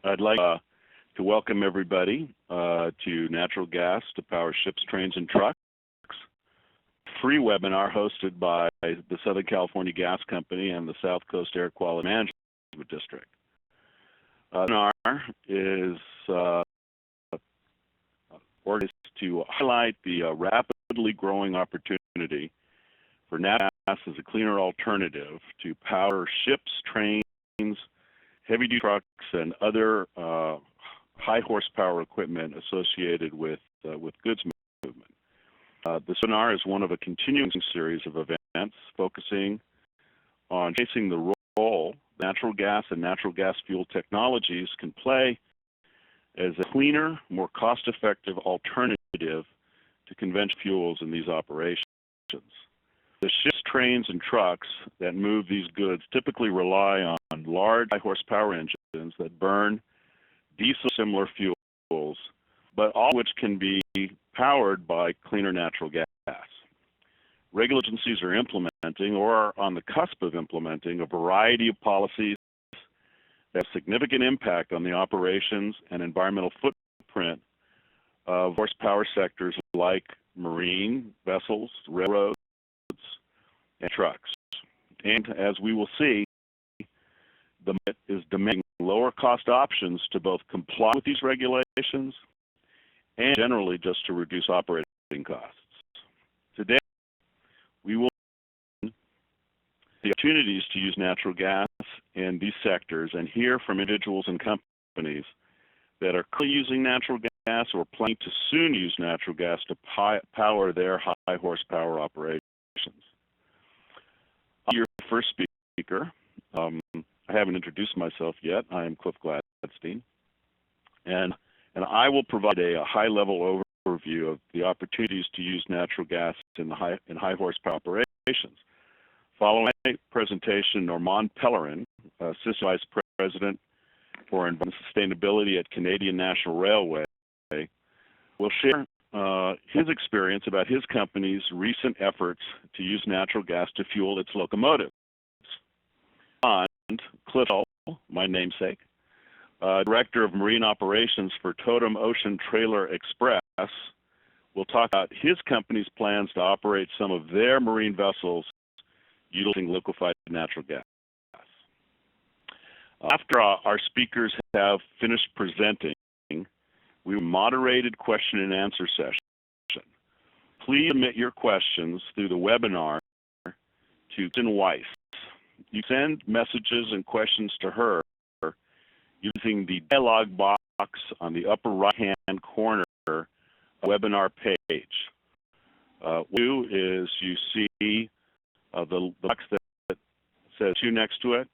I'd like to welcome everybody to Natural Gas to Power Ships, Trains, and Trucks, free webinar hosted by the Southern California Gas Company and the South Coast Air Quality Management District. The webinar is organized to highlight the rapidly growing opportunity for natural gas as a cleaner alternative to power ships, trains, heavy-duty trucks, and other high horsepower equipment associated with goods movement. This webinar is one of a continuing series of events focusing on showcasing the role natural gas and natural gas fuel technologies can play as a cleaner, more cost-effective alternative to conventional fuels in these operations. The ships, trains, and trucks that move these goods typically rely on large high-horsepower engines that burn diesel-similar fuels, but all of which can be powered by cleaner natural gas. Regulatory agencies are implementing or are on the cusp of implementing a variety of policies that have significant impact on the operations and environmental footprint of horsepower sectors like marine vessels, railroads, and trucks. And as we will see, the market is demanding lower cost options to both comply with these regulations and generally just to reduce operating costs. Today, we will see the opportunities to use natural gas in these sectors and hear from individuals and companies that are currently using natural gas or planning to soon use natural gas to power their high horsepower operations. Your first speaker, I haven't introduced myself yet. I am Cliff Gladstein, and I will provide a high-level overview of the opportunities to use natural gas in high horsepower operations. Following my presentation, Normand Pellerin, Assistant Vice President for Environmental Sustainability at Canadian National Railway, will share his experience about his company's recent efforts to use natural gas to fuel its locomotives. And Cliff, my namesake, Director of Marine Operations for Totem Ocean Trailer Express, will talk about his company's plans to operate some of their marine vessels utilizing liquefied natural gas. After our speakers have finished presenting, we moderated question and answer session. Please submit your questions through the webinar to Kristen Weiss. You send messages and questions to her using the dialog box on the upper right-hand corner of the webinar page. What you do is you see the box that says "to" next to it.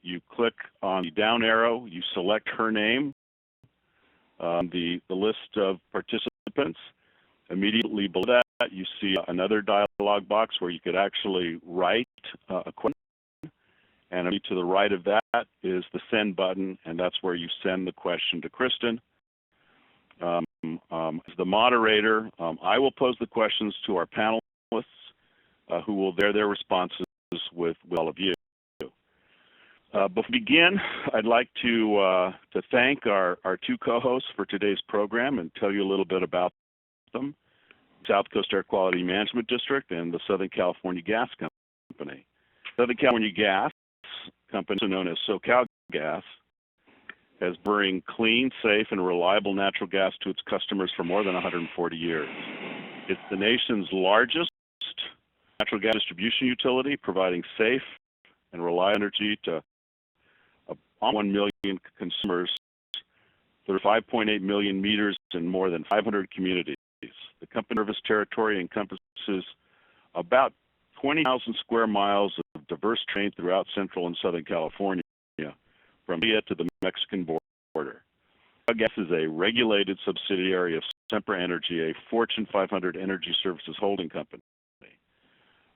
You click on the down arrow. You select her name. The list of participants. Immediately below that, you see another dialog box where you could actually write a question. And to the right of that is the send button, and that's where you send the question to Kristen. As the moderator, I will pose the questions to our panelists, who will share their responses with all of you. Before we begin, I'd like to thank our two co-hosts for today's program and tell you a little bit about them: South Coast Air Quality Management District and the Southern California Gas Company. Southern California Gas Company, also known as SoCal Gas, has bring clean, safe, and reliable natural gas to its customers for more than 140 years. It's the nation's largest natural gas distribution utility, providing safe and reliable energy to 1 million consumers through 5.8 million meters in more than 500 communities. The company service territory encompasses about 20,000 square miles of diverse terrain throughout Central and Southern California, from India to the Mexican border. Gas is a regulated subsidiary of Sempra Energy, a Fortune 500 energy services holding company.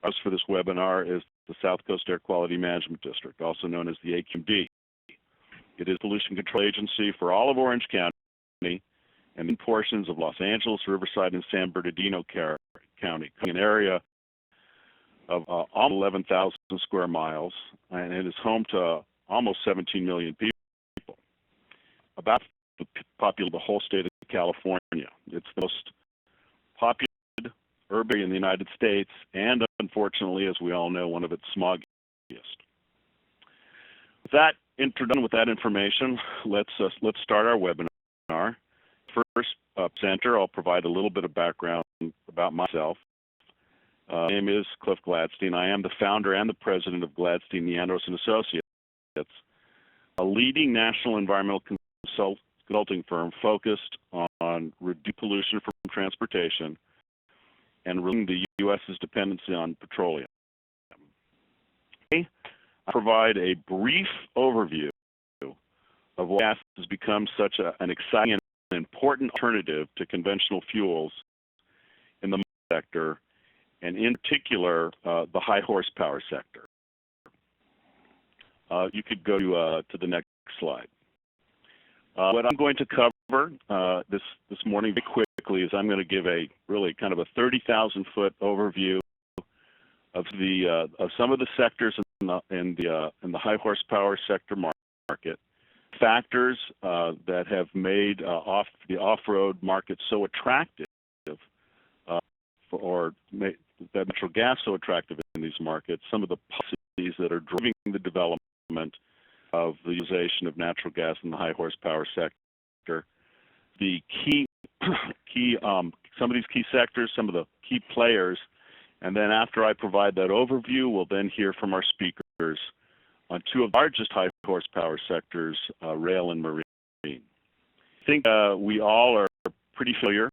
Ours for this webinar is the South Coast Air Quality Management District, also known as the AQMD. It is the pollution control agency for all of Orange County and portions of Los Angeles, Riverside, and San Bernardino County, an area of almost 11,000 square miles, and it is home to almost 17 million people. about the population of the whole state of California. It's the most populated urban area in the United States, and unfortunately, as we all know, one of its smoggiest. With that introduction, with that information, let's start our webinar. First presenter, I'll provide a little bit of background about myself. My name is Cliff Gladstein. I am the founder and the president of Gladstein, Neandros & Associates, a leading national environmental consulting firm focused on reducing pollution from transportation and reducing the U.S.'s dependency on petroleum. Today, I provide a brief overview of why gas has become such an exciting and important alternative to conventional fuels in the sector, and in particular, the high horsepower sector. You could go to the next slide. What I'm going to cover this morning very quickly is I'm going to give a really kind of a 30,000-foot overview of some of the sectors in the high horsepower sector market, factors that have made the off-road market so attractive, or made that natural gas so attractive in these markets, some of the policies that are driving the development of the utilization of natural gas in the high horsepower sector, the some of these key sectors, some of the key players, and then after I provide that overview, we'll then hear from our speakers on two of the largest high horsepower sectors, rail and marine. I think we all are pretty familiar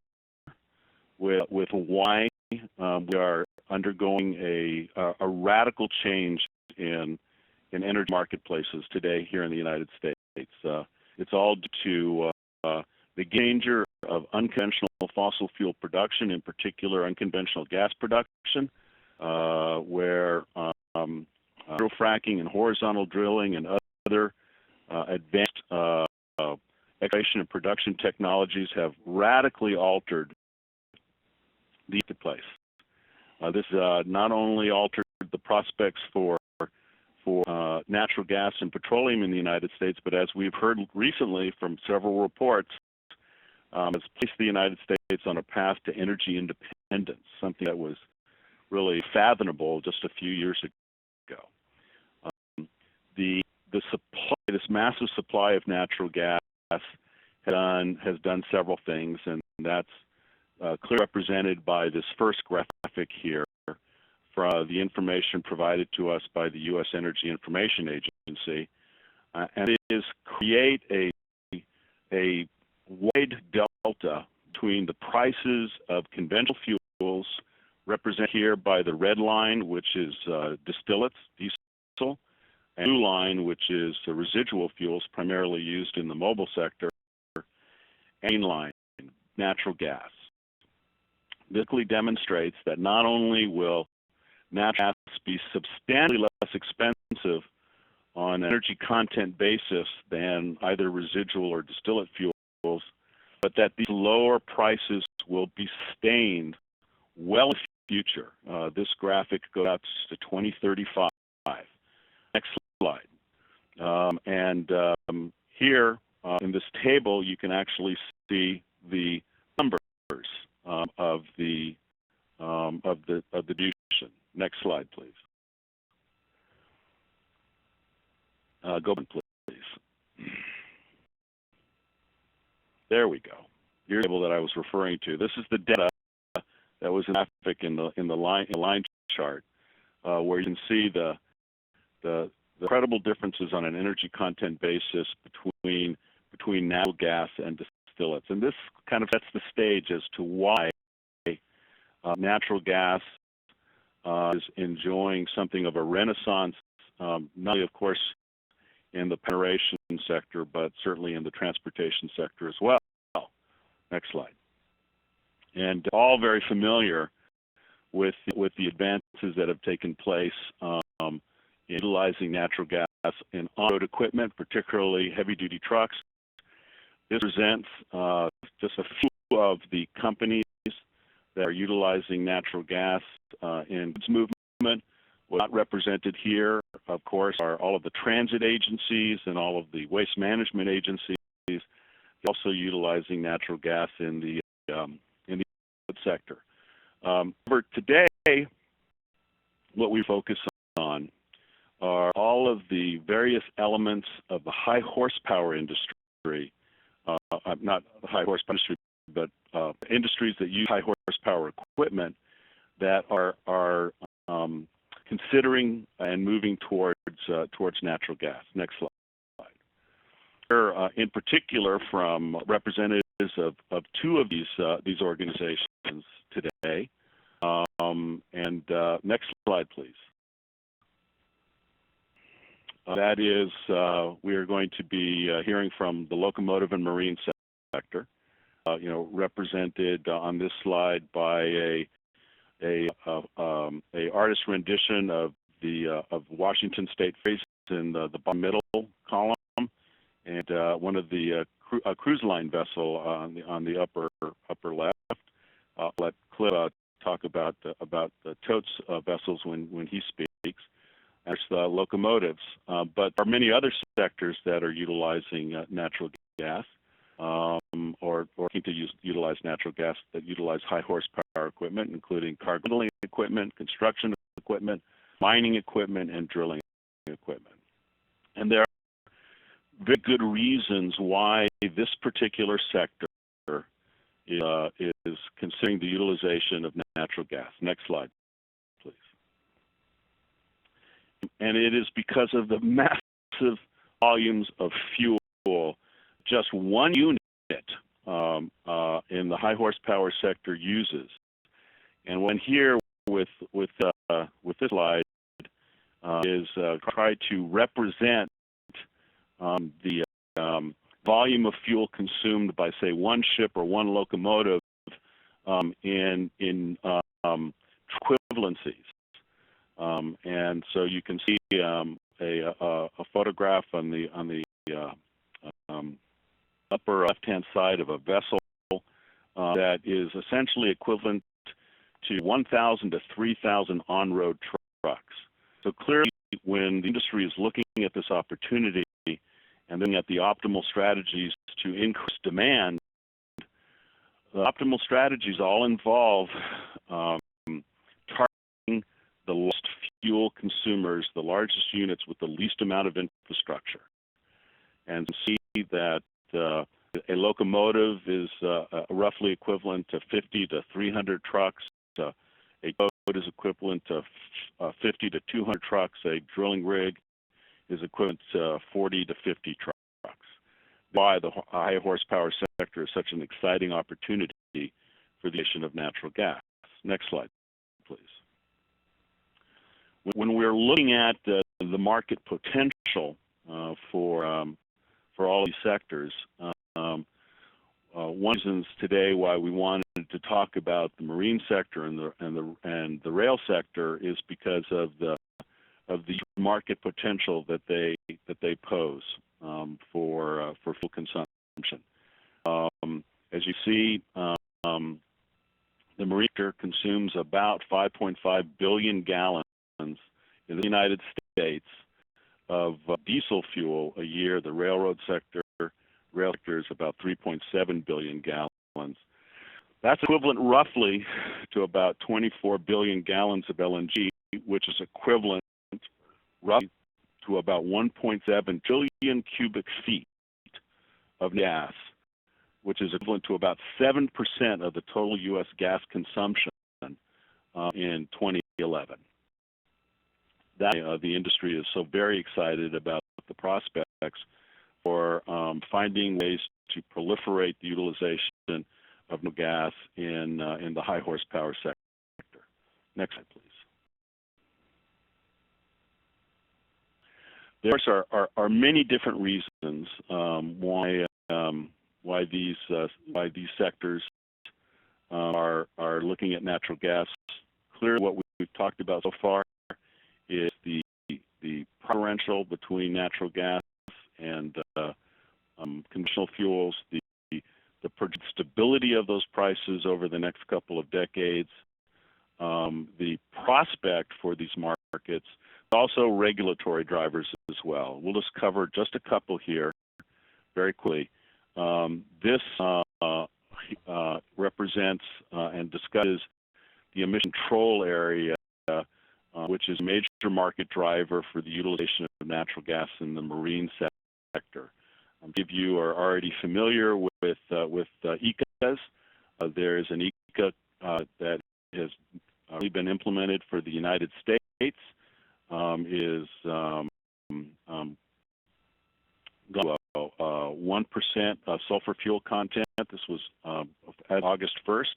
with why we are undergoing a radical change in energy marketplaces today here in the United States. It's all due to the danger of unconventional fossil fuel production, in particular unconventional gas production, where fracking and horizontal drilling and other advanced exploration and production technologies have radically altered the marketplace. This not only altered the prospects for natural gas and petroleum in the United States, but as we've heard recently from several reports, has placed the United States on a path to energy independence, something that was really fathomable just a few years ago. The supply, this massive supply of natural gas has done several things, and that's clearly represented by this first graphic here from the information provided to us by the U.S. Energy Information Agency, and it is create a wide delta between the prices of conventional fuels, represented here by the red line, which is distillates, diesel, and blue line, which is the residual fuels primarily used in the mobile sector, and line, natural gas. This clearly demonstrates that not only will natural gas be substantially less expensive on an energy content basis than either residual or distillate fuels, but that these lower prices will be sustained well in the future. This graphic goes out to 2035. Next slide. Here in this table, you can actually see the numbers of the distribution. Next slide, please. Go on, please. There we go. Here's the table that I was referring to. This is the data that was graphic in the line chart, where you can see the incredible differences on an energy content basis between natural gas and distillates. And this kind of sets the stage as to why natural gas is enjoying something of a renaissance, not only, of course, in the power generation sector, but certainly in the transportation sector as well. Next slide. And all very familiar with the advances that have taken place in utilizing natural gas in on-road equipment, particularly heavy-duty trucks. This presents just a few of the companies that are utilizing natural gas in goods movement. What's not represented here, of course, are all of the transit agencies and all of the waste management agencies also utilizing natural gas in the sector. For today, what we focus on are all of the various elements of the high horsepower industry, not the high horsepower industry, but industries that use high horsepower equipment that are considering and moving towards natural gas. Next slide. In particular, from representatives of two of these organizations today. Next slide, please. That is, we are going to be hearing from the locomotive and marine sector, represented on this slide by a artist rendition of the of Washington State face in the bottom middle column, and one of the cruise line vessel on the upper left. I'll let Cliff talk about the totes vessels when he speaks. There's the locomotives, but there are many other sectors that are utilizing natural gas, or looking to utilize natural gas that utilize high horsepower equipment, including cargo handling equipment, construction equipment, mining equipment, and drilling equipment. And there are very good reasons why this particular sector is considering the utilization of natural gas. Next slide, please. And it is because of the massive volumes of fuel just one unit in the high horsepower sector uses. And when here with this slide is try to represent the volume of fuel consumed by, say, one ship or one locomotive in equivalencies. And so you can see a photograph on the upper left-hand side of a vessel that is essentially equivalent to 1,000 to 3,000 on-road trucks. So clearly, when the industry is looking at this opportunity and looking at the optimal strategies to increase demand, the optimal strategies all involve targeting the lowest fuel consumers, the largest units with the least amount of infrastructure. And see that a locomotive is roughly equivalent to 50 to 300 trucks. A boat is equivalent to 50 to 200 trucks. A drilling rig is equivalent to 40 to 50 trucks. Why the high horsepower sector is such an exciting opportunity for the addition of natural gas. Next slide, please. When we're looking at the market potential for all these sectors, one reasons today why we wanted to talk about the marine sector and the rail sector is because of the market potential that they pose for fuel consumption. As you see, the marine sector consumes about 5.5 billion gallons in the United States of diesel fuel a year. The rail sector is about 3.7 billion gallons. That's equivalent roughly to about 24 billion gallons of LNG, which is equivalent roughly to about 1.7 trillion cubic feet of gas, which is equivalent to about 7% of the total U.S. gas consumption in 2011. The industry is so very excited about the prospects for finding ways to proliferate the utilization of natural gas in the high horsepower sector. Next slide, please. There are many different reasons why these sectors are looking at natural gas. Clearly, what we've talked about so far is the differential between natural gas and conventional fuels, the stability of those prices over the next couple of decades, the prospect for these markets, also regulatory drivers as well. We'll just cover just a couple here very quickly. This represents and discusses the emission control area, which is a major market driver for the utilization of natural gas in the marine sector. Many of you are already familiar with ECAs. There is an ECA that has been implemented for the United States. Is 1% sulfur fuel content. This was August 1st,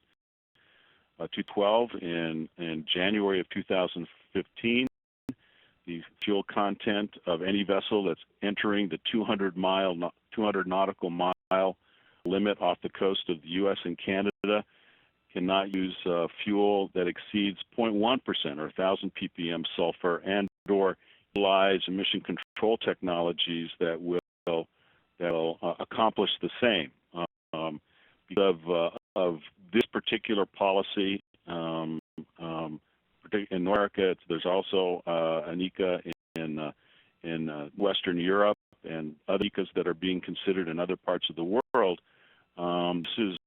2012. In January of 2015, the fuel content of any vessel that's entering the 200 nautical mile limit off the coast of the U.S. and Canada cannot use fuel that exceeds 0.1% or 1,000 ppm sulfur, and/or utilize emission control technologies that will accomplish the same. Because of this particular policy, in North America, there's also an ECA in Western Europe and other ECAs that are being considered in other parts of the world. This is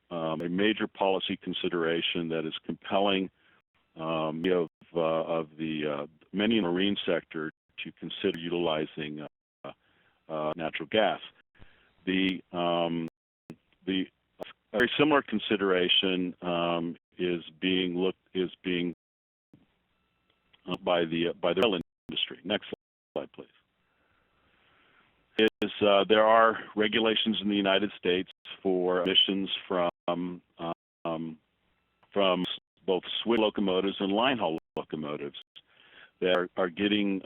a major policy consideration that is compelling of the many in the marine sector to consider utilizing natural gas. The a very similar consideration is being by the rail industry. Next slide, please. There are regulations in the United States for emissions from both switch locomotives and line haul locomotives that are getting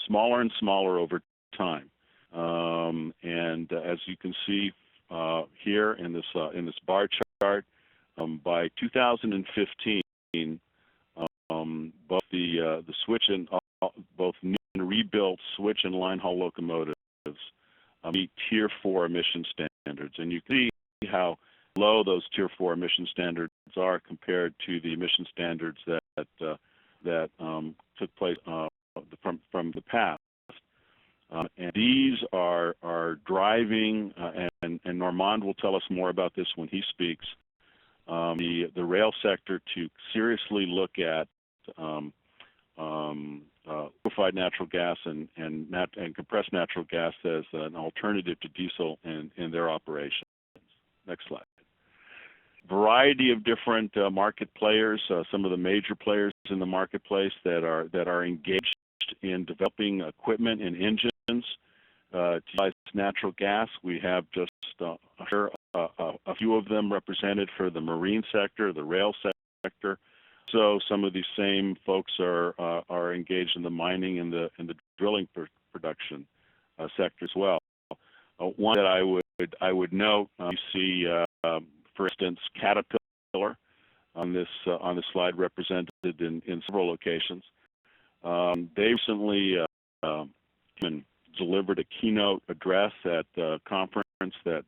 smaller and smaller over time. And as you can see here in this bar chart, by 2015, both the switch and both new and rebuilt switch and line haul locomotives meet Tier 4 emission standards, and you can see how low those Tier 4 emission standards are compared to the emission standards that took place from the past. And these are driving, and Normand will tell us more about this when he speaks, the rail sector to seriously look at liquefied natural gas and compressed natural gas as an alternative to diesel in their operations. Next slide. Variety of different market players, some of the major players in the marketplace that are engaged in developing equipment and engines to utilize natural gas. We have just a few of them represented for the marine sector, the rail sector. So some of these same folks are engaged in the mining and the drilling production sector as well. One that I would note, you see, for instance, Caterpillar on this slide represented in several locations. They recently delivered a keynote address at a conference that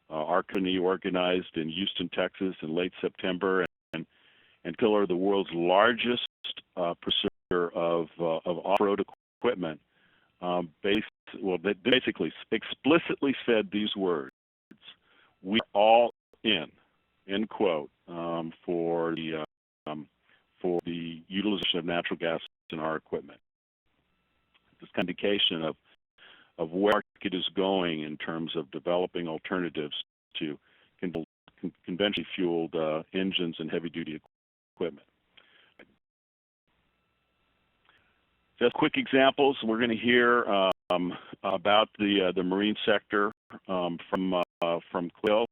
our company organized in Houston, Texas, in late September, and Caterpillar, the world's largest producer of off-road equipment, they basically explicitly said these words: "We are all in," end quote, for the utilization of natural gas in our equipment. This kind of indication of where the market is going in terms of developing alternatives to conventionally fueled engines and heavy-duty equipment. Just quick examples. We're going to hear about the marine sector from Quill.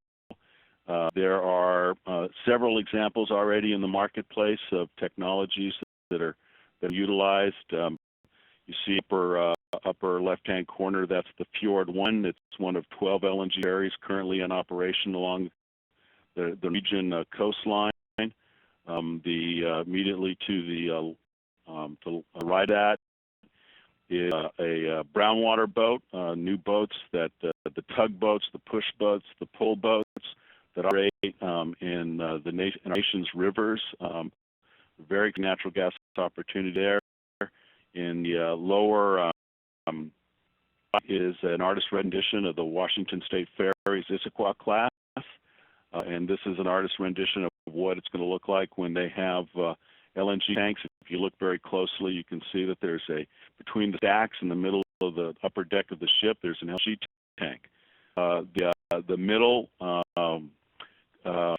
There are several examples already in the marketplace of technologies that are utilized. You see upper left-hand corner, that's the Fjord 1. It's one of 12 LNG ferries currently in operation along the region coastline. Immediately to the right at is a brownwater boat, new boats that the tugboats, the push boats, the pull boats that operate in the nation's rivers. Very natural gas opportunity there. In the lower is an artist rendition of the Washington State Ferry's Issaquah class, and this is an artist rendition of what it's going to look like when they have LNG tanks. If you look very closely, you can see that there's between the stacks in the middle of the upper deck of the ship, there's an LNG tank. The middle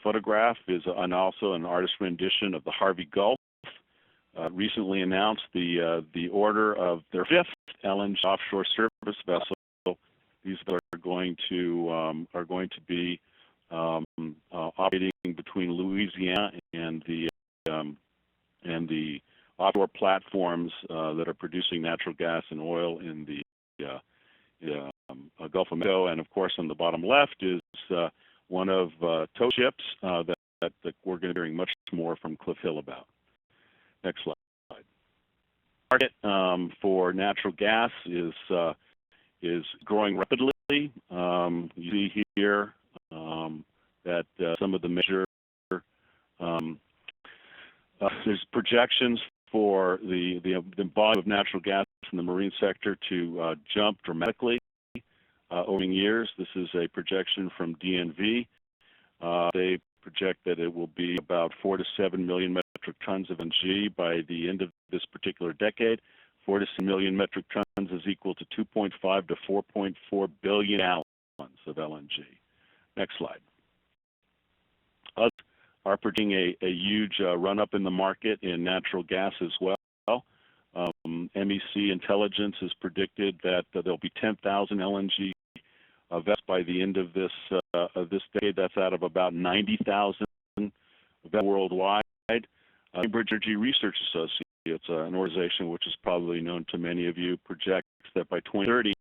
photograph is also an artist rendition of the Harvey Gulf. Recently announced the order of their 5th LNG offshore service vessel. These are going to be operating between Louisiana and the offshore platforms that are producing natural gas and oil in the Gulf of Mexico. And of course, on the bottom left is one of tow ships that we're going to be hearing much more from Cliff Hill about. Next slide. Market for natural gas is growing rapidly. You see here that some of the major there's projections for the volume of natural gas in the marine sector to jump dramatically over years. This is a projection from DNV. They project that it will be about 4 to 7 million metric tons of LNG by the end of this particular decade. 4 to 7 million metric tons is equal to 2.5 to 4.4 billion gallons of LNG. Next slide. Others are predicting a huge run-up in the market in natural gas as well. MEC Intelligence has predicted that there'll be 10,000 LNG vessels by the end of this decade. That's out of about 90,000 worldwide. Cambridge Energy Research Associates, an organization which is probably known to many of you, projects that by 2030,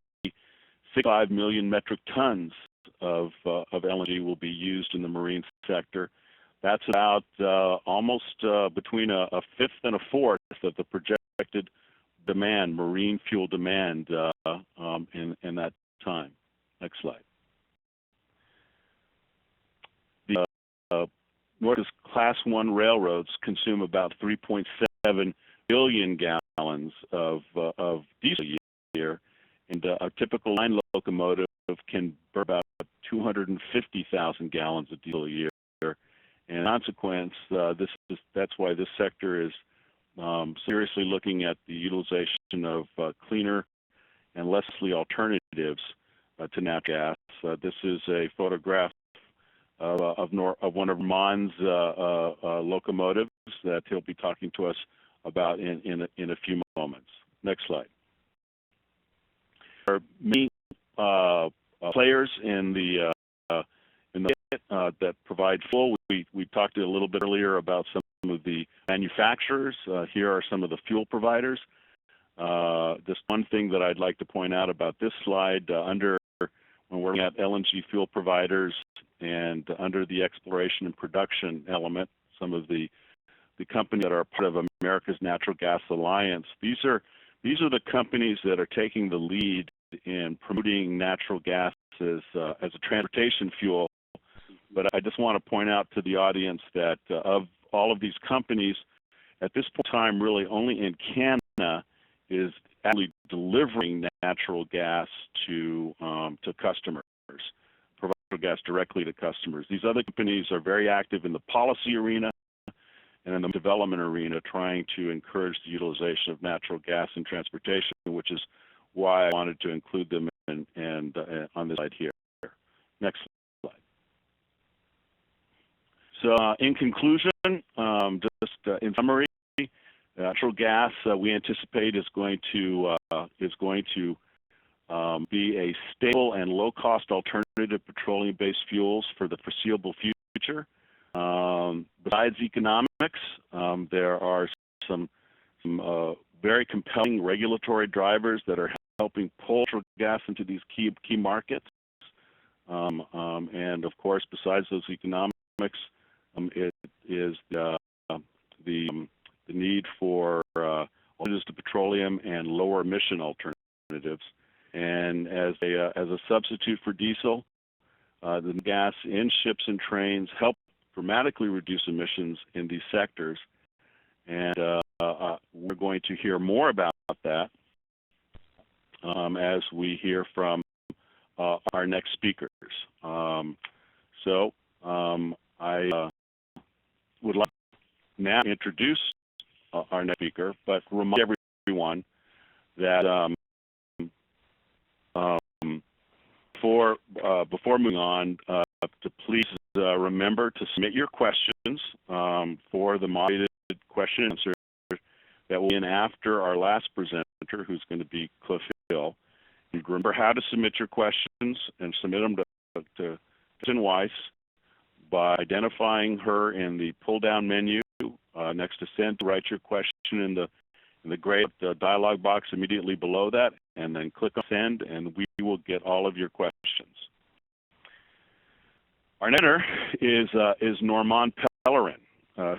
65 million metric tons of LNG will be used in the marine sector. That's about almost between a fifth and a fourth of the projected demand, marine fuel demand in that time. Next slide. The Northwest Class 1 railroads consume about 3.7 billion gallons of diesel a year, and a typical line locomotive can burn about 250,000 gallons of diesel a year. And in consequence, that's why this sector is seriously looking at the utilization of cleaner and less costly alternatives to natural gas. This is a photograph of one of Mon's locomotives that he'll be talking to us about in a few moments. Next slide. There are many players in the market that provide fuel. We talked a little bit earlier about some of the manufacturers. Here are some of the fuel providers. Just one thing that I'd like to point out about this slide, when we're looking at LNG fuel providers and under the exploration and production element, some of the companies that are part of America's Natural Gas Alliance, these are the companies that are taking the lead in promoting natural gas as a transportation fuel. But I just want to point out to the audience that of all of these companies, at this point in time, really only in Canada is actually delivering natural gas to customers, provide natural gas directly to customers. These other companies are very active in the policy arena and in the development arena, trying to encourage the utilization of natural gas in transportation, which is why I wanted to include them on this slide here. Next slide. So, in conclusion, just in summary, natural gas we anticipate is going to be a stable and low-cost alternative to petroleum-based fuels for the foreseeable future. Besides economics, there are some very compelling regulatory drivers that are helping pull natural gas into these key markets. And of course, besides those economics, it is the need for alternatives to petroleum and lower emission alternatives. And as a substitute for diesel, the gas in ships and trains help dramatically reduce emissions in these sectors. And we're going to hear more about that as we hear from our next speakers. I would like now to introduce our next speaker, but remind everyone that before moving on, to please remember to submit your questions for the moderated question and answer that will be in after our last presenter, who's going to be Cliff Hill. And remember how to submit your questions and submit them to Kristen Weiss by identifying her in the pull-down menu next to send. Write your question in the gray dialog box immediately below that, and then click on send, and we will get all of your questions. Our next is Normand Pellerin,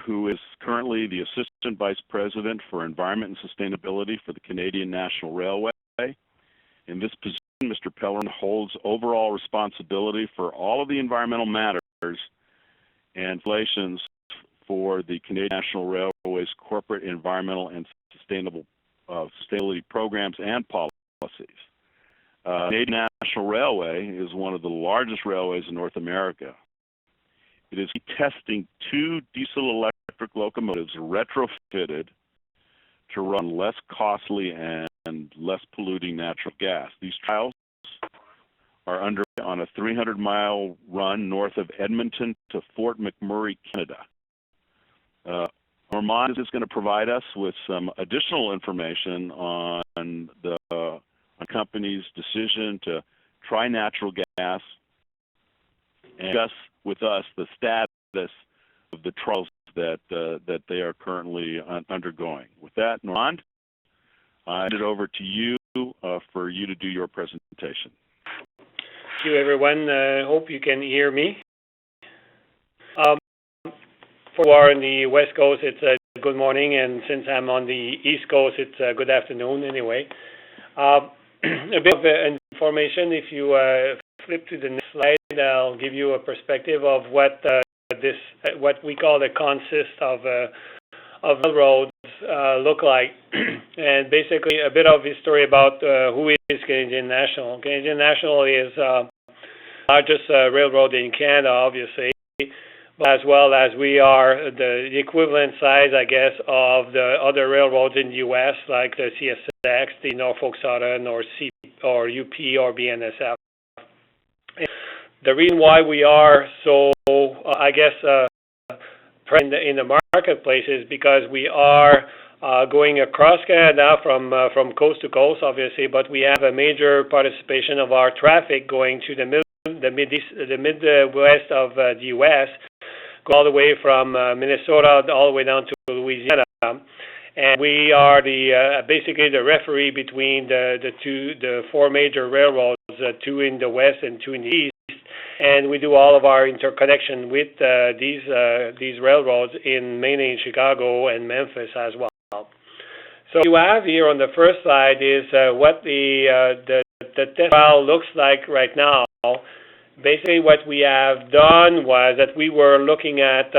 who is currently the Assistant Vice President for Environment and Sustainability for the Canadian National Railway. In this position, Mr. Pellerin holds overall responsibility for all of the environmental matters and regulations for the Canadian National Railway's corporate environmental and sustainability programs and policies. Canadian National Railway is one of the largest railways in North America. It is testing 2 diesel-electric locomotives retrofitted to run less costly and less polluting natural gas. These trials are underway on a 300-mile run north of Edmonton to Fort McMurray, Canada. Normand is going to provide us with some additional information on the company's decision to try natural gas and discuss with us the status of the trials that they are currently undergoing. With that, Normand, I hand it over to you for you to do your presentation. Thank you, everyone. Hope you can hear me. For who are on the West Coast, it's good morning, and since I'm on the East Coast, it's good afternoon anyway. A bit of information. If you flip to the next slide, I'll give you a perspective of what what we call the consist of railroads look like, and basically a bit of history about who is Canadian National. Canadian National is largest railroad in Canada, obviously, but as well as we are the equivalent size, I guess, of the other railroads in the U.S., like the CSX, the Norfolk Southern, or UP, or BNSF. And the reason why we are so, I guess, present in the marketplace is because we are going across Canada from coast to coast, obviously, but we have a major participation of our traffic going to the Midwest of the U.S., all the way from Minnesota all the way down to Louisiana, and we are basically the referee between the 4 major railroads, 2 in the west and 2 in the east, and we do all of our interconnection with these railroads mainly in Chicago and Memphis as well. So what you have here on the first slide is what the test trial looks like right now. Basically, what we have done was that we were looking at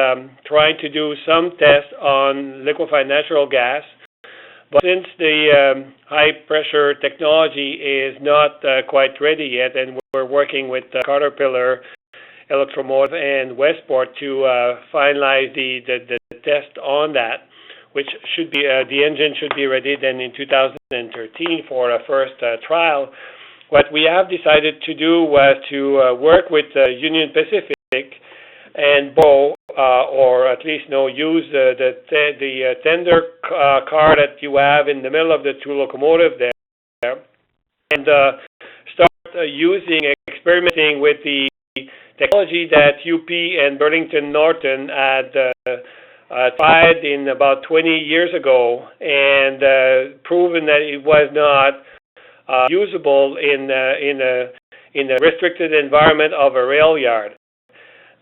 trying to do some tests on liquefied natural gas, but since the high-pressure technology is not quite ready yet, and we're working with Caterpillar, Electromotive, and Westport to finalize the test on that, which should be the engine should be ready then in 2013 for a first trial. What we have decided to do was to work with Union Pacific and borrow, or at least use the tender car that you have in the middle of the 2 locomotives there, and start experimenting with the technology that UP and Burlington Northern had tried in about 20 years ago, and proven that it was not usable in a restricted environment of a rail yard.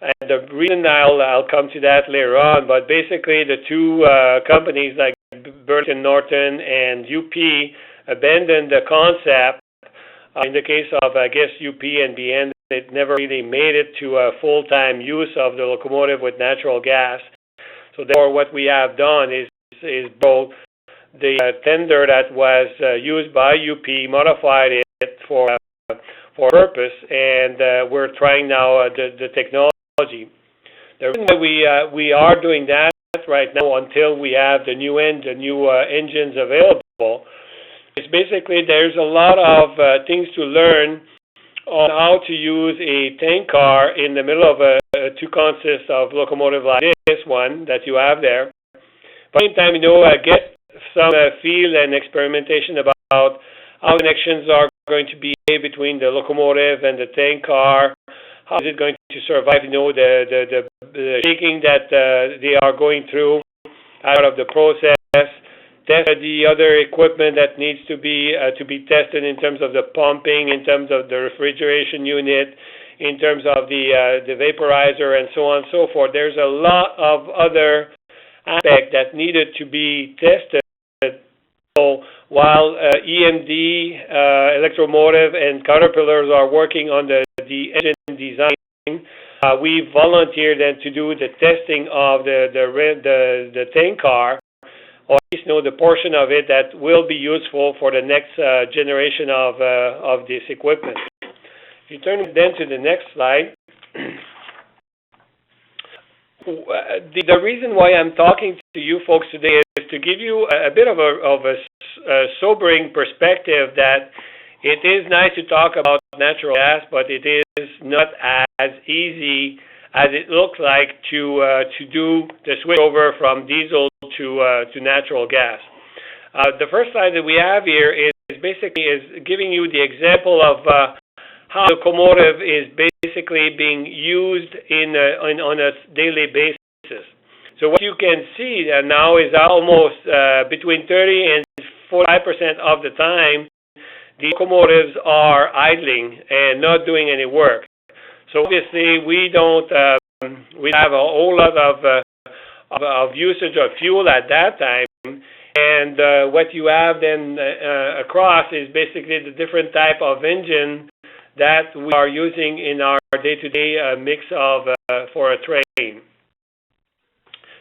And the reason I'll come to that later on, but basically the 2 companies like Burlington Northern and UP abandoned the concept. In the case of, I guess, UP and BN, it never really made it to a full-time use of the locomotive with natural gas. So therefore what we have done is both the tender that was used by UP, modified it for purpose, and we're trying now the technology. The reason why we are doing that right now until we have the new engines available is basically there's a lot of things to learn on how to use a tank car in the middle of a two-consist of locomotive like this one that you have there. But at the same time, get some feel and experimentation about how connections are going to be between the locomotive and the tank car. How is it going to survive, the shaking that they are going through out of the process. Test the other equipment that needs to be tested in terms of the pumping, in terms of the refrigeration unit, in terms of the vaporizer, and so on and so forth. There's a lot of other aspects that needed to be tested. So while EMD, Electromotive, and Caterpillars are working on the engine design, we volunteered them to do the testing of the tank car, or at least the portion of it that will be useful for the next generation of this equipment. If you turn then to the next slide, the reason why I'm talking to you folks today is to give you a bit of a sobering perspective that it is nice to talk about natural gas, but it is not as easy as it looks like to do the switch over from diesel to natural gas. The first slide that we have here is giving you the example of how the locomotive is basically being used on a daily basis. So what you can see now is almost between 30 and 45% of the time, the locomotives are idling and not doing any work. So obviously we don't we have a whole lot of usage of fuel at that time, and what you have then across is basically the different type of engine that we are using in our day-to-day mix of for a train.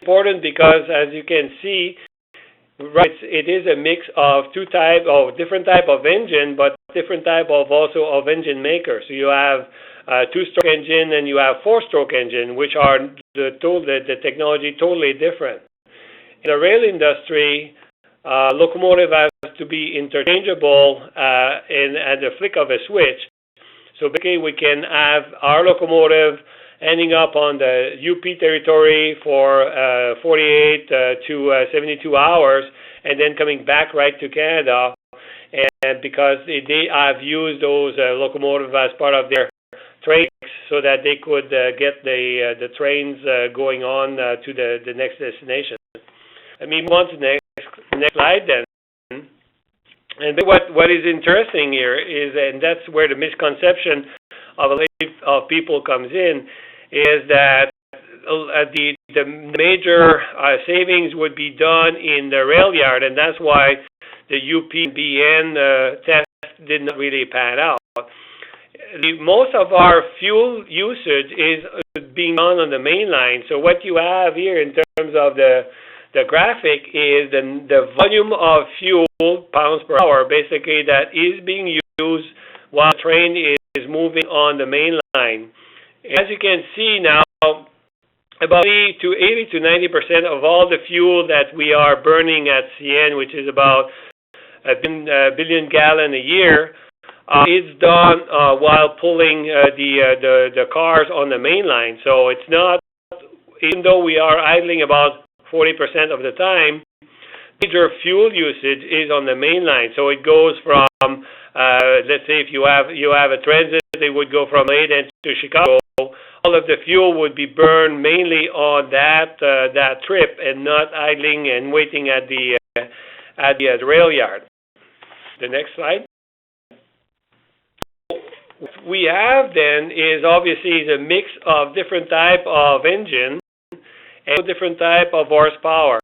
Important because, as you can see, right, it is a mix of different type of engine, but different type of also of engine maker. So you have two-stroke engine and you have four-stroke engine, which are the technology totally different. In the rail industry, locomotive has to be interchangeable at the flick of a switch. So basically, we can have our locomotive ending up on the UP territory for 48 to 72 hours, and then coming back right to Canada. And because they have used those locomotives as part of their trains, so that they could get the trains going on to the next destination. Let me move on to the next slide then. And what is interesting here is, and that's where the misconception of a lot of people comes in, is that the major savings would be done in the rail yard, and that's why the UP-BN test did not really pan out. Most of our fuel usage is being done on the main line. So what you have here in terms of the graphic is the volume of fuel pounds per hour, basically, that is being used while the train is moving on the main line. As you can see now, about 80 to 90% of all the fuel that we are burning at CN, which is about a billion gallon a year, is done while pulling the cars on the main line. So it's not, even though we are idling about 40% of the time, major fuel usage is on the main line. So it goes from, let's say if you have a transit, it would go from Leyden to Chicago. All of the fuel would be burned mainly on that trip, and not idling and waiting at the rail yard. The next slide. What we have then is obviously the mix of different type of engine and different type of horsepower.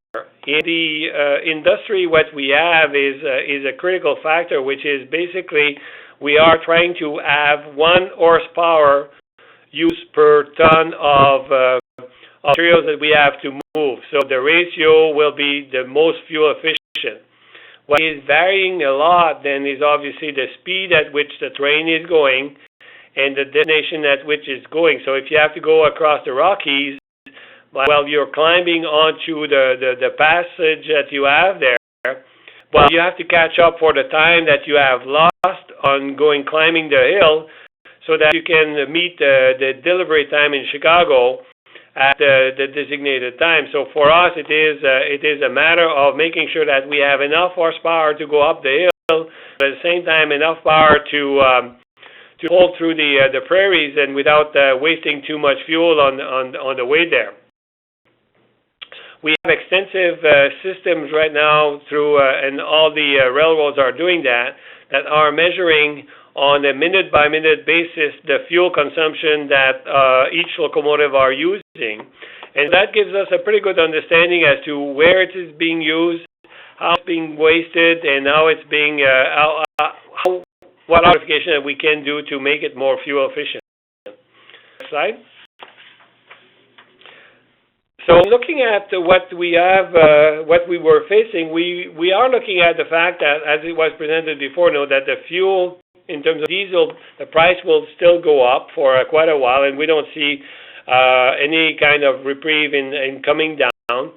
In the industry, what we have is a critical factor, which is basically we are trying to have 1 horsepower used per ton of materials that we have to move. So the ratio will be the most fuel efficient. What is varying a lot then is obviously the speed at which the train is going and the destination at which it's going. So if you have to go across the Rockies, while you're climbing onto the passage that you have there, well, you have to catch up for the time that you have lost on climbing the hill so that you can meet the delivery time in Chicago at the designated time. So for us, it is a matter of making sure that we have enough horsepower to go up the hill, but at the same time enough power to hold through the prairies and without wasting too much fuel on the way there. We have extensive systems right now through, and all the railroads are doing that are measuring on a minute-by-minute basis the fuel consumption that each locomotive are using. And that gives us a pretty good understanding as to where it is being used, how it's being wasted, and how it's being, what modification that we can do to make it more fuel efficient. Next slide. So looking at what we have, what we were facing, we are looking at the fact that, as it was presented before, that the fuel, in terms of diesel, the price will still go up for quite a while, and we don't see any kind of reprieve in coming down.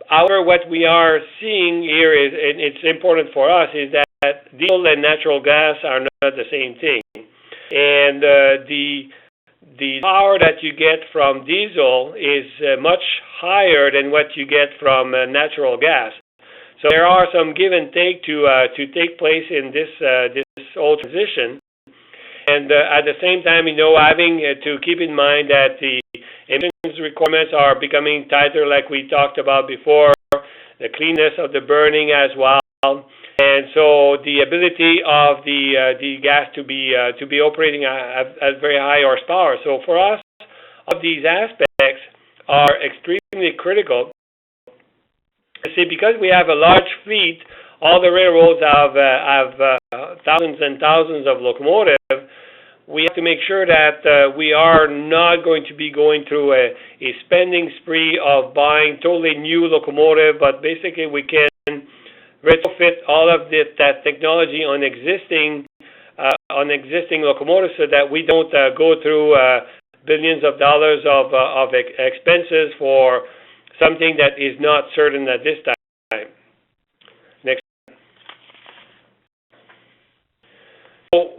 However, what we are seeing here is, and it's important for us, is that diesel and natural gas are not the same thing. And the power that you get from diesel is much higher than what you get from natural gas. So there are some give and take to take place in this whole transition. And at the same time, having to keep in mind that the emissions requirements are becoming tighter, like we talked about before, the cleanness of the burning as well. And so the ability of the gas to be operating at very high horsepower. So for us, all of these aspects are extremely critical. See, because we have a large fleet, all the railroads have thousands and thousands of locomotives. We have to make sure that we are not going to be going through a spending spree of buying totally new locomotive, but basically we can retrofit all of that technology on existing locomotives so that we don't go through billions of dollars of expenses for something that is not certain at this time. Next. So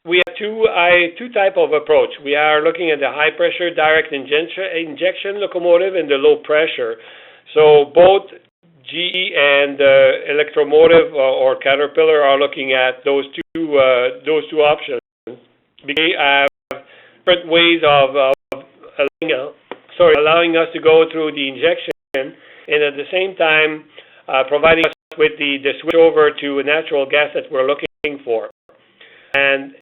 we have two type of approach. We are looking at the high pressure direct injection locomotive and the low pressure. So both GE and Electromotive or Caterpillar are looking at those two options. They have different ways of allowing us to go through the injection, and at the same time providing us with the switch over to natural gas that we're looking for. And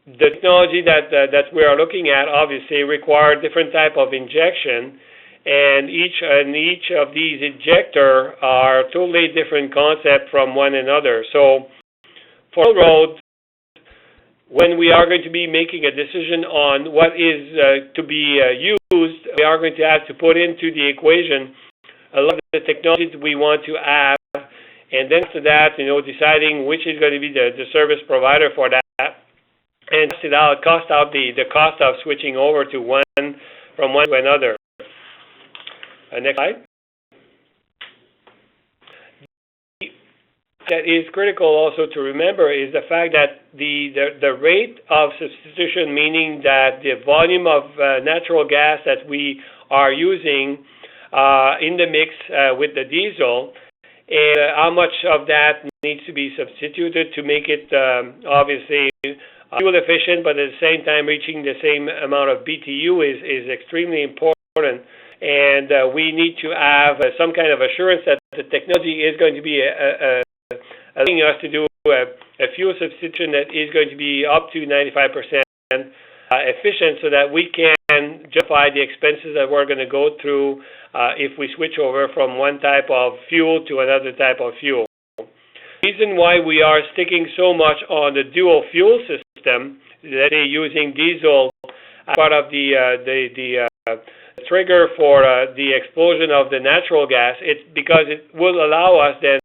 the technology that we are looking at obviously require different type of injection. And each of these injectors are totally different concept from one another. So for railroad, when we are going to be making a decision on what is to be used, we are going to have to put into the equation a lot of the technologies we want to have, and then after that, deciding which is going to be the service provider for that, and cost out the cost of switching over to from one to another. Next slide. That is critical also to remember is the fact that the rate of substitution, meaning that the volume of natural gas that we are using in the mix with the diesel, and how much of that needs to be substituted to make it obviously fuel efficient, but at the same time reaching the same amount of BTU is extremely important. And we need to have some kind of assurance that the technology is going to be allowing us to do a fuel substitution that is going to be up to 95% efficient, so that we can justify the expenses that we're going to go through if we switch over from one type of fuel to another type of fuel. The reason why we are sticking so much on the dual fuel system, that is using diesel as part of the trigger for the explosion of the natural gas. It's because it will allow us then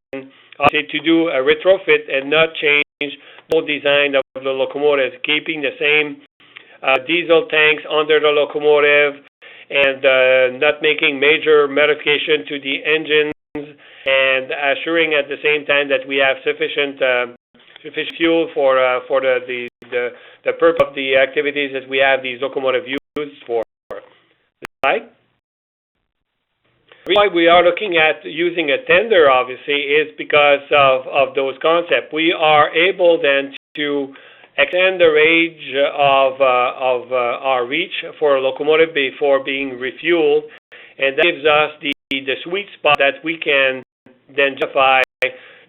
to do a retrofit and not change the whole design of the locomotive, keeping the same diesel tanks under the locomotive and not making major modification to the engines, and assuring at the same time that we have sufficient fuel for the purpose of the activities that we have these locomotives used for. Right? Why we are looking at using a tender, obviously, is because of those concepts. We are able then to extend the range of our reach for a locomotive before being refueled, and that gives us the sweet spot that we can then justify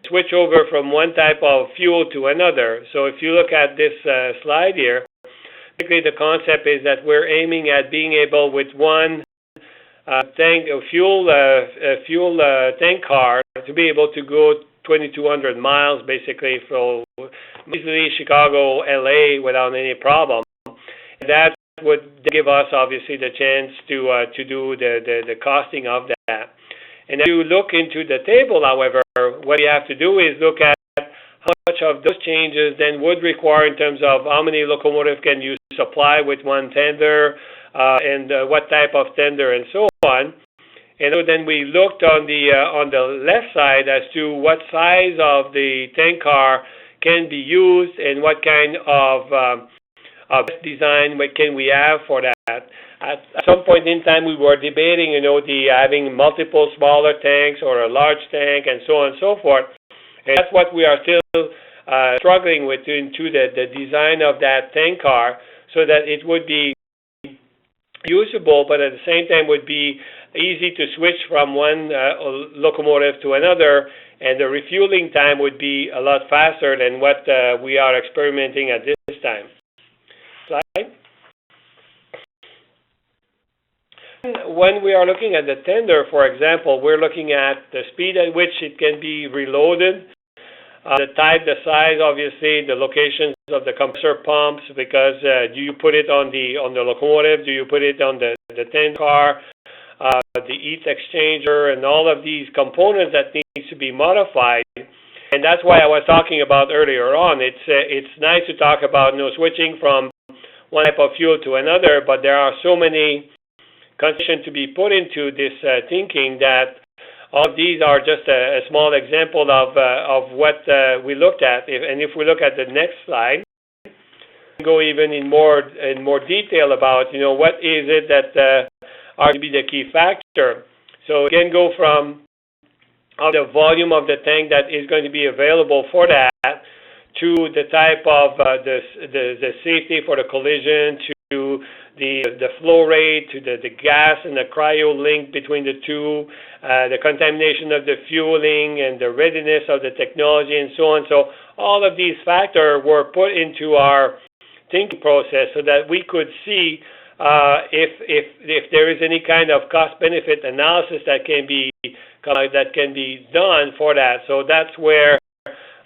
switch over from one type of fuel to another. So if you look at this slide here, basically the concept is that we're aiming at being able with one fuel tank car to be able to go 2,200 miles basically from easily Chicago, LA without any problem. And that would give us obviously the chance to do the costing of that. And if you look into the table, however, what you have to do is look at how much of those changes then would require in terms of how many locomotives can you supply with one tender, and what type of tender and so on. And so then we looked on the left side as to what size of the tank car can be used and what kind of design can we have for that. At some point in time, we were debating, having multiple smaller tanks or a large tank and so on and so forth. And that's what we are still struggling with into the design of that tank car, so that it would be usable, but at the same time would be easy to switch from one locomotive to another, and the refueling time would be a lot faster than what we are experimenting at this time. Slide. When we are looking at the tender, for example, we're looking at the speed at which it can be reloaded, the type, the size, obviously, the locations of the compressor pumps, because do you put it on the locomotive, do you put it on the tank car, the heat exchanger, and all of these components that needs to be modified. And that's why I was talking about earlier on. It's nice to talk about switching from one type of fuel to another, but there are so many conditions to be put into this thinking that all of these are just a small example of what we looked at. If we look at the next slide, go even in more detail about what is it that are to be the key factor. So it can go from the volume of the tank that is going to be available for that, to the type of the safety for the collision, to the flow rate, to the gas and the cryo link between the two, the contamination of the fueling and the readiness of the technology and so on. So all of these factors were put into our thinking process so that we could see if there is any kind of cost-benefit analysis that can be done for that. So that's where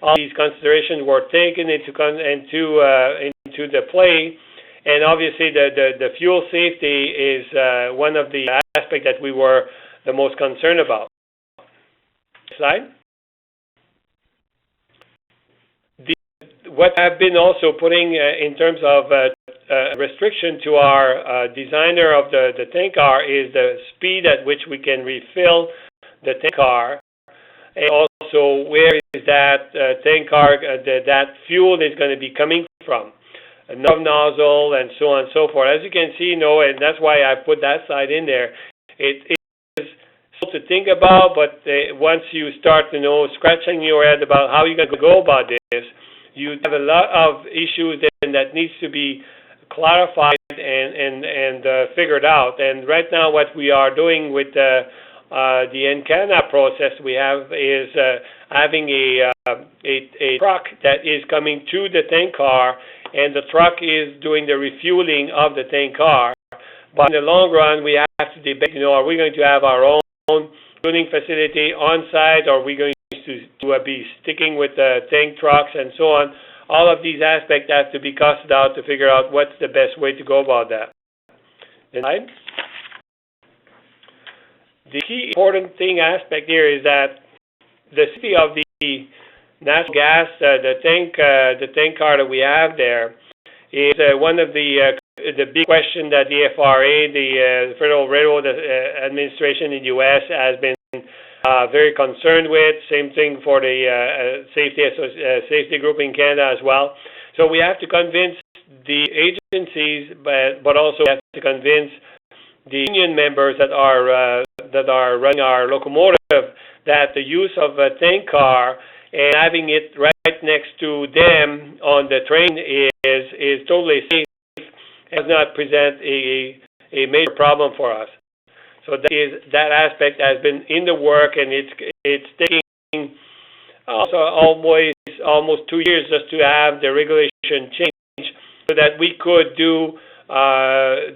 all these considerations were taken into the play. And obviously, the fuel safety is one of the aspects that we were the most concerned about. Slide. What I've been also putting in terms of restriction to our designer of the tank car is the speed at which we can refill the tank car, and also where is that tank car, that fuel is going to be coming from. A nozzle and so on and so forth. As you can see, and that's why I put that slide in there. It is to think about, but once you start, scratching your head about how you're going to go about this, you have a lot of issues that needs to be clarified and figured out. And right now, what we are doing with the NCANA process we have is having a truck that is coming to the tank car, and the truck is doing the refueling of the tank car. But in the long run, we have to debate, are we going to have our own fueling facility on site, or are we going to be sticking with the tank trucks and so on? All of these aspects have to be costed out to figure out what's the best way to go about that. Next slide. The key important aspect here is that the safety of the natural gas, the tank car that we have there, is one of the big questions that the FRA, the Federal Railroad Administration in the U.S., has been very concerned with. Same thing for the safety group in Canada as well. So we have to convince the agencies, but also we have to convince the union members that are running our locomotive that the use of a tank car and having it right next to them on the train is totally safe, does not present a major problem for us. So that aspect has been in the work, and it's taking also almost 2 years just to have the regulation change so that we could do a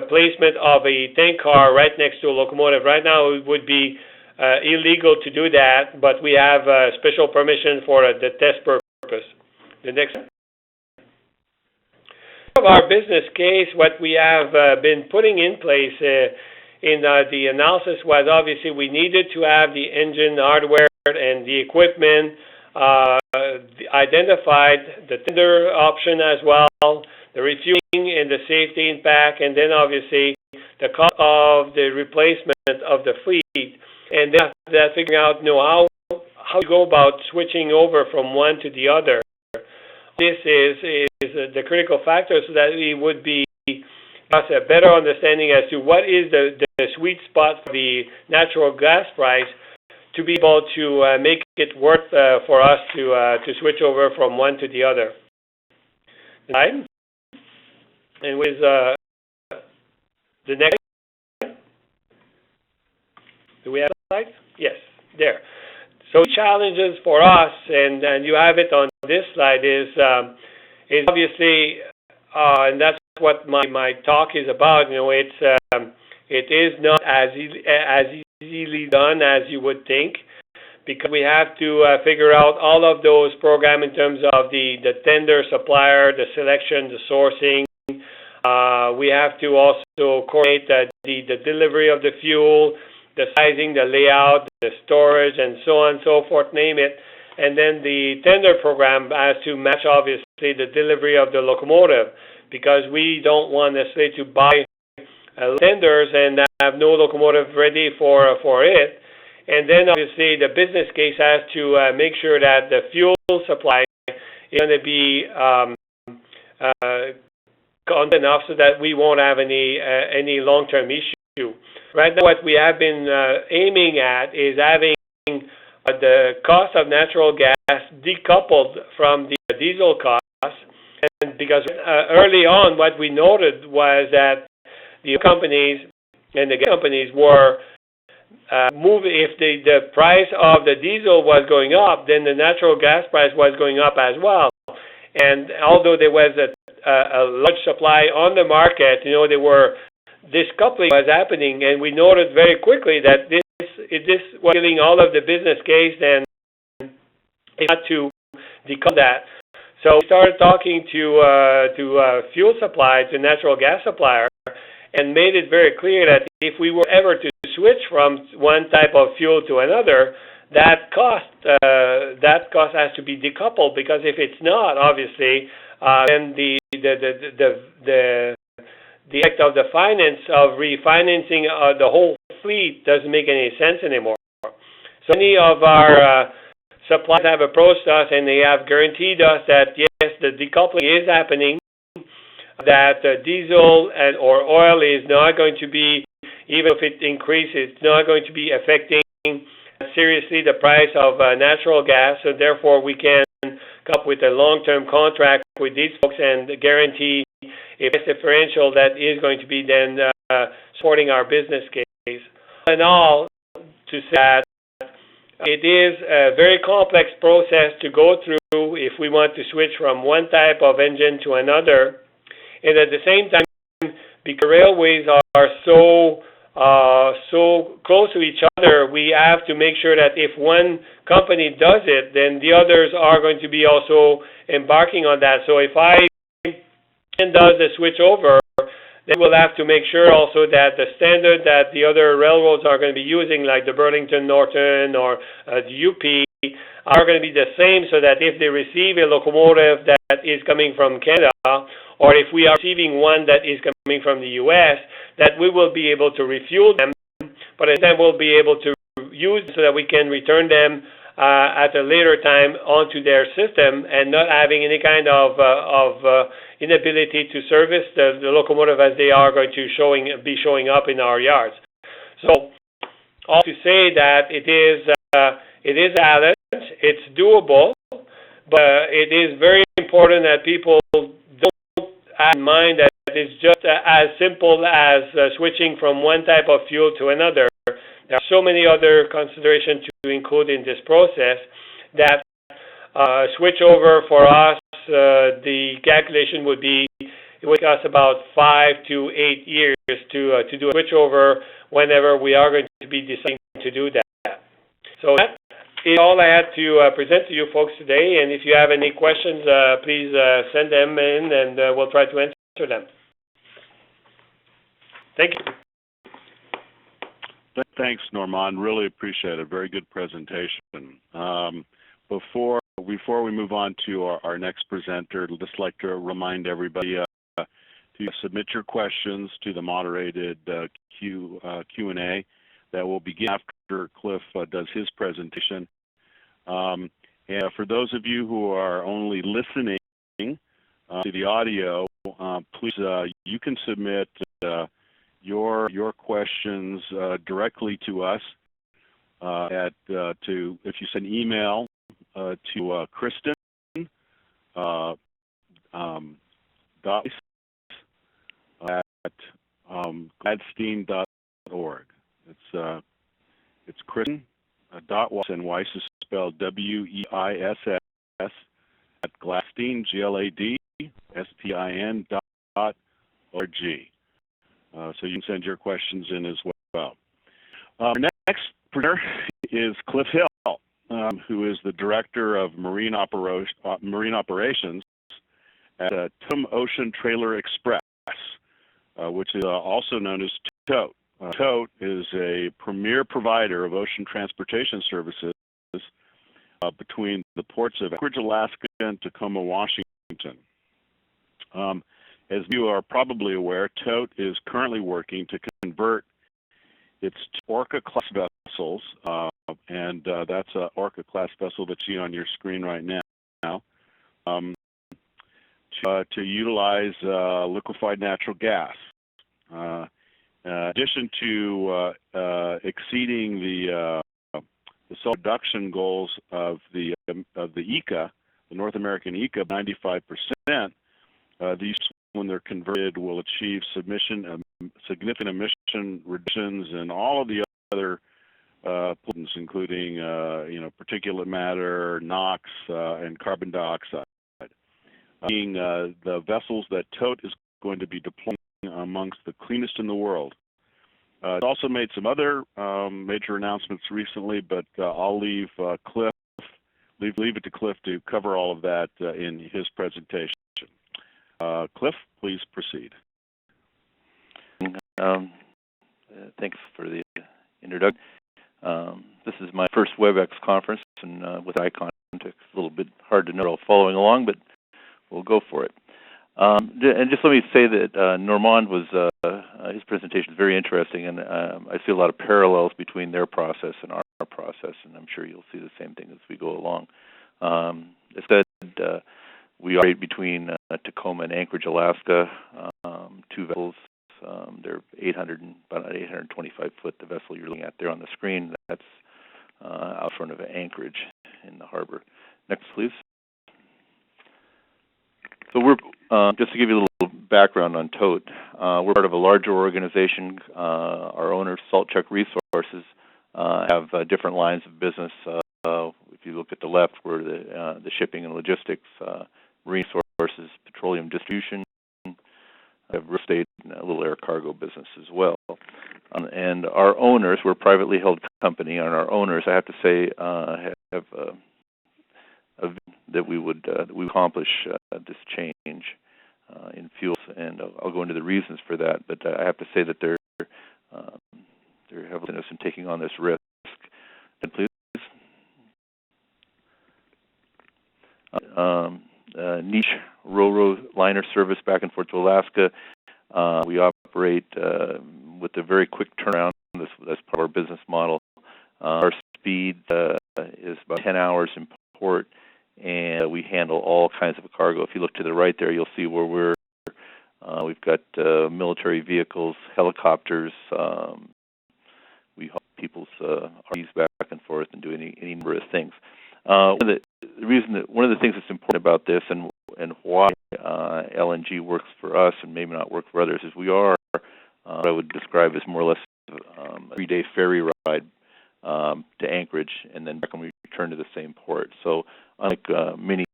placement of a tank car right next to a locomotive. Right now, it would be illegal to do that, but we have special permission for the test purpose. The next of our business case, what we have been putting in place in the analysis was obviously we needed to have the engine hardware and the equipment identified, the tender option as well, the refueling and the safety impact, and then obviously the cost of the replacement of the fleet, and then that figuring out how to go about switching over from one to the other. This is the critical factor so that we would be us a better understanding as to what is the sweet spot for the natural gas price to be able to make it worth for us to switch over from one to the other. Slide. And with the next slide. Do we have a slide? Yes, there. So challenges for us, and you have it on this slide, is obviously, and that's what my talk is about. You know, it is not as easily done as you would think, because we have to figure out all of those programs in terms of the tender, supplier, the selection, the sourcing. We have to also coordinate the delivery of the fuel, the sizing, the layout, the storage, and so on and so forth, name it. And then the tender program has to match, obviously, the delivery of the locomotive, because we don't want necessarily to buy tenders and have no locomotive ready for it. And then, obviously, the business case has to make sure that the fuel supply is going to be constant enough so that we won't have any long-term issue. Right now, what we have been aiming at is having the cost of natural gas decoupled from the diesel costs, and because early on what we noted was that the companies and the gas companies were moving. If the price of the diesel was going up, then the natural gas price was going up as well. And although there was a large supply on the market, you know, this coupling was happening, and we noted very quickly that this was killing all of the business case, and it had to decouple that. So we started talking to fuel supply, to natural gas supplier, and made it very clear that if we were ever to switch from one type of fuel to another, that cost has to be decoupled, because if it's not, obviously, then the effect of the finance of refinancing the whole fleet doesn't make any sense anymore. So many of our suppliers have approached us, and they have guaranteed us that yes, the decoupling is happening, that diesel or oil is not going to be, even if it increases, it's not going to be affecting seriously the price of natural gas, so therefore we can come up with a long-term contract with these folks and guarantee a price differential that is going to be then supporting our business case. In all, to say that it is a very complex process to go through if we want to switch from one type of engine to another, and at the same time, because railways are so close to each other, we have to make sure that if one company does it, then the others are going to be also embarking on that. So if I does the switch over, They will have to make sure also that the standard that the other railroads are going to be using, like the Burlington Northern or the UP, are going to be the same, so that if they receive a locomotive that is coming from Canada, or if we are receiving one that is coming from the U.S., that we will be able to refuel them, but then we'll be able to use so that we can return them at a later time onto their system, and not having any kind of inability to service the locomotive as they are going to be showing up in our yards. So, all to say that it is a challenge. It's doable, but it is very important that people don't have in mind that it's just as simple as switching from one type of fuel to another. There are so many other considerations to include in this process that switch over for us, the calculation would be, it would cost about 5 to 8 years to do a switch over whenever we are going to be deciding to do that. So that is all I had to present to you folks today, and if you have any questions, please send them in, and we'll try to answer them. Thank you. Thanks, Normand. Really appreciate it. Very good presentation. Before we move on to our next presenter, I'd just like to remind everybody to submit your questions to the moderated Q&A that will begin after Cliff does his presentation. And for those of you who are only listening to the audio, please you can submit your questions directly to us if you send email to Kristen at gladstein.org. It's Kristen Weiss, and Weiss is spelled Weiss at Gladstein, GLADSTIN.org. So you can send your questions in as well. Our next presenter is Cliff Hill, who is the Director of Marine Operations at Totem Ocean Trailer Express, which is also known as TOTE. TOTE is a premier provider of ocean transportation services between the ports of Anchorage, Alaska, and Tacoma, Washington. As you are probably aware, TOTE is currently working to convert its Orca-class vessels, and that's an Orca-class vessel that you see on your screen right now, to utilize liquefied natural gas. In addition to exceeding the sulfur reduction goals of the ECA, the North American ECA, 95%, these, when they're converted, will achieve significant emission reductions and all of the other pollutants, including particulate matter, NOx, and carbon dioxide. Being the vessels that TOTE is going to be deploying amongst the cleanest in the world. It's also made some other major announcements recently, but I'll leave it to Cliff to cover all of that in his presentation. Cliff, please proceed. Thanks for the introduction. This is my first WebEx conference, and with eye contact, it's a little bit hard to know following along, but we'll go for it. And just let me say that Normand his presentation is very interesting, and I see a lot of parallels between their process and our process, and I'm sure you'll see the same thing as we go along. As said, we operate between Tacoma and Anchorage, Alaska, two vessels. They're about 825 foot. The vessel you're looking at there on the screen, that's out front of Anchorage in the harbor. Next, please. So we're, just to give you a little background on TOTE, we're part of a larger organization. Our owners, Salt Chuck Resources, have different lines of business. If you look at the left, we're the shipping and logistics, marine resources, petroleum distribution, have real estate, and a little air cargo business as well. And our owners, we're a privately held company, and our owners, I have to say, have that we would accomplish this change in fuels and I'll go into the reasons for that. But I have to say that they're heavily interested in taking on this risk. And please. Niche Ro-Ro liner service back and forth to Alaska. We operate with a very quick turnaround. That's part of our business model. Our speed is about 10 hours in port, and we handle all kinds of cargo. If you look to the right there, you'll see where we've got military vehicles, helicopters. We haul people's RVs back and forth and do any number of things. One of the things that's important about this and why LNG works for us and maybe not work for others is we are what I would describe as more or less a 3-day ferry ride to Anchorage and then back when we return to the same port. So unlike many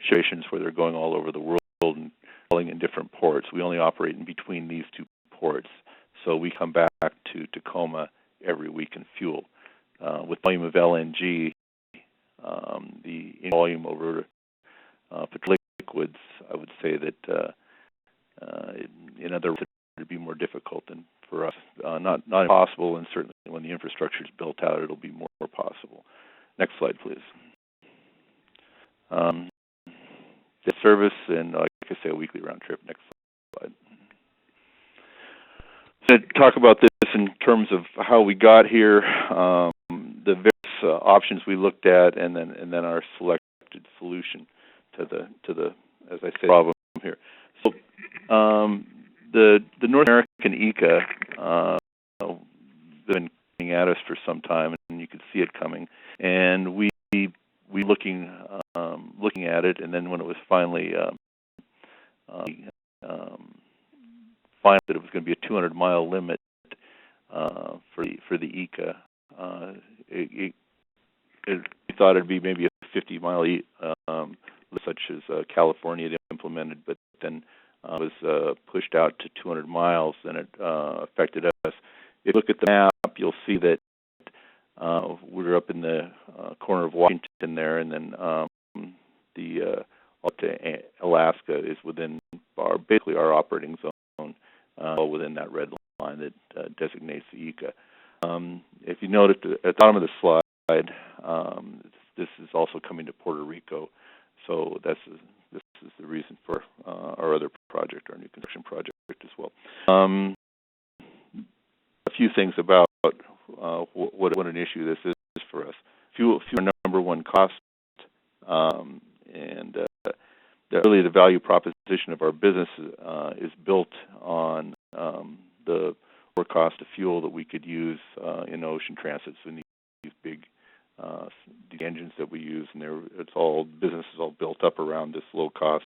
stations where they're going all over the world and calling in different ports, we only operate in between these two ports. So we come back to Tacoma every week and fuel. With volume of LNG, the volume over liquids, I would say that in other words, it would be more difficult than for us. Not impossible, and certainly when the infrastructure is built out, it'll be more possible. Next slide, please. The service and, like I say, a weekly round trip. Next slide. To talk about this in terms of how we got here, the various options we looked at, and then our selected solution to the as I say problem here. So the North American ECA been coming at us for some time, and you could see it coming, and we looking at it, and then when it was finally that it was going to be a 200-mile limit for the ECA. We thought it'd be maybe a 50-mile such as California had implemented, but then was pushed out to 200 miles, and it affected us. If you look at the map, you'll see that we're up in the corner of Washington there, and then the up to Alaska is within basically our operating zone, within that red line that designates the ECA. If you note at the bottom of the slide, this is also coming to Puerto Rico, so this is the reason for our other project, our new construction project as well. A few things about what an issue this is for us. Fuel are number one cost, and really the value proposition of our business is built on the lower cost of fuel that we could use in ocean transit. So these big the engines that we use, and business is all built up around this low cost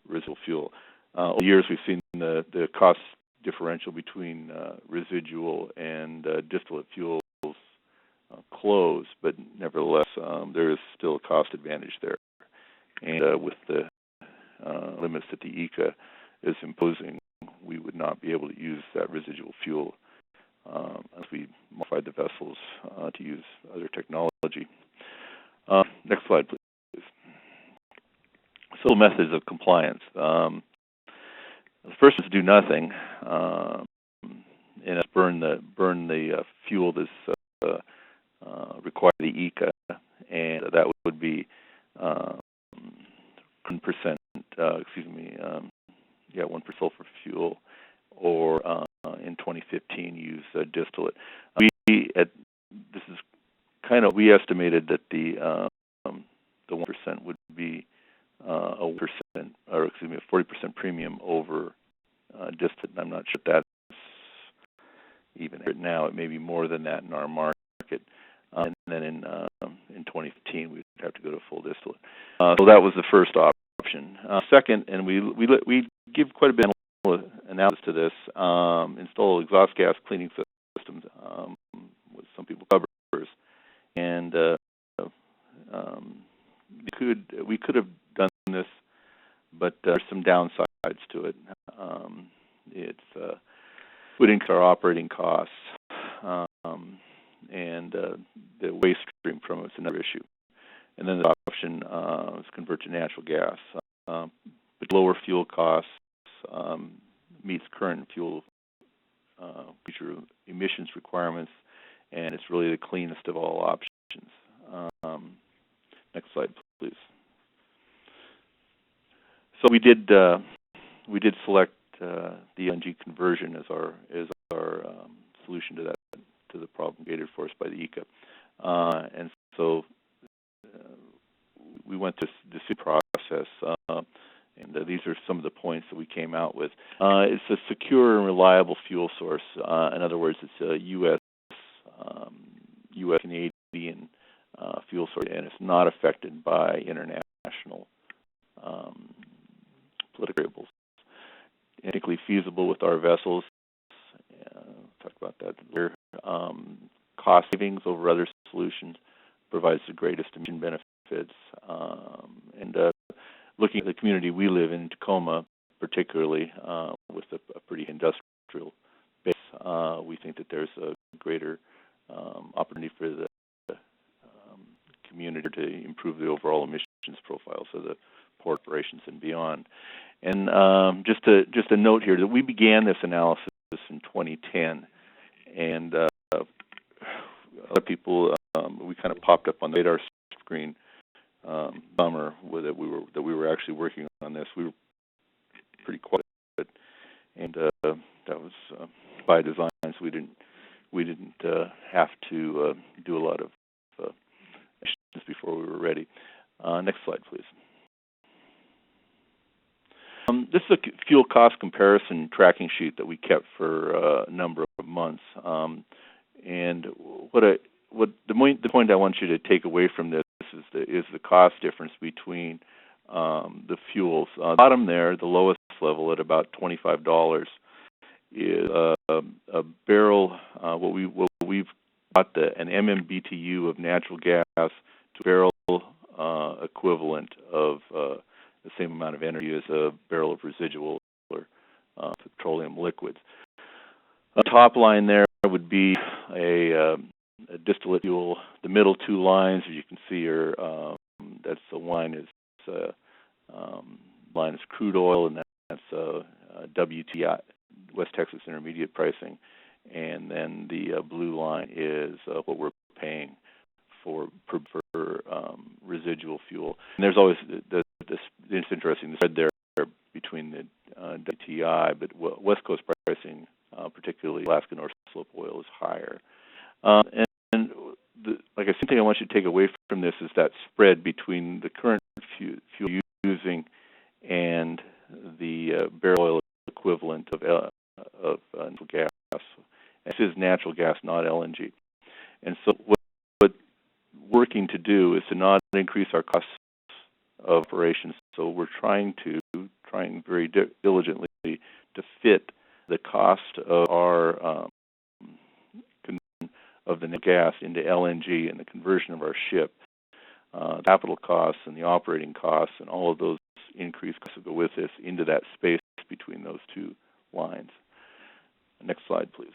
residual fuel. Over the years, we've seen the cost differential between residual and distillate fuels close, but nevertheless, there is still a cost advantage there. And with the limits that the ECA is imposing, we would not be able to use that residual fuel as we modified the vessels to use other technology. Next slide, please. So methods of compliance. The first is to do nothing, and it's burn the fuel that's required the ECA, and that would be 1%. 1% sulfur fuel, or in 2015 use distillate. We estimated that the 1% would be a 40% premium over distillate. I'm not sure if that's even now. It may be more than that in our market. And then in 2015, we'd have to go to full distillate. So that was the first option. Second, and we give quite a bit of analysis to this. Install exhaust gas cleaning systems, what some people covers, and we could have done this, but there's some downsides to it. It would increase our operating costs, and the waste stream from it's another issue. And then the option is convert to natural gas, lower fuel costs, meets current fuel future emissions requirements, and it's really the cleanest of all options. Next slide, please. So we did select the LNG conversion as our solution to the problem created for us by the ECA, and so we went through this process. And these are some of the points that we came out with. It's a secure and reliable fuel source. In other words, it's a U.S. Canadian fuel source, and it's not affected by international political variables. Technically feasible with our vessels. Talk about that later. Cost savings over other solutions, provides the greatest emission benefits, and looking at the community we live in, Tacoma, particularly with a pretty industrial base, we think that there's a greater opportunity for the community to improve the overall emissions profiles of the port operations and beyond. And just a note here that we began this analysis in 2010, and other people we kind of popped up on the radar screen. Summer that we were actually working on this. We were pretty quiet, and that was by design. So we didn't have to do a lot of actions before we were ready. Next slide, please. This is a fuel cost comparison tracking sheet that we kept for a number of months. And the point I want you to take away from this is the cost difference between the fuels. Bottom there, the lowest level at about $25 is a barrel. What we've got an MMBTU of natural gas to barrel equivalent of the same amount of energy as a barrel of residual or petroleum liquids. The top line there would be a distillate fuel. The middle two lines, as you can see, are that's the line is crude oil, and that's WTI, West Texas Intermediate pricing, and then the blue line is what we're paying for residual fuel. And there's always it's interesting the spread there between the WTI, but West Coast pricing, particularly Alaska North Slope oil, is higher. Like I think I want you to take away from this is that spread between the current fuel you're using and the barrel oil equivalent of natural gas. This is natural gas, not LNG. And so what we're working to do is to not increase our costs of operations. So we're trying very diligently to fit the cost of our of the gas into LNG and the conversion of our ship, capital costs and the operating costs and all of those increased costs that go with this into that space between those two lines. Next slide, please.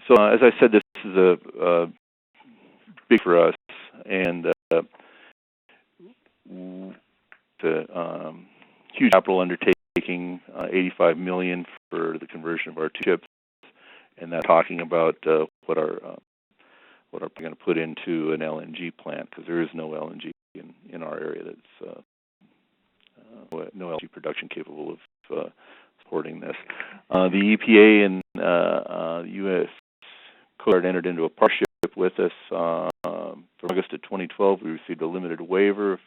So as I said, this is a big for us, and the huge capital undertaking, $85 million for the conversion of our two ships, and that's talking about what are going to put into an LNG plant, because there is no LNG in our area. That's no LNG production capable of supporting this. The EPA and the U.S. Coast Guard entered into a partnership with us. From August of 2012, we received a limited waiver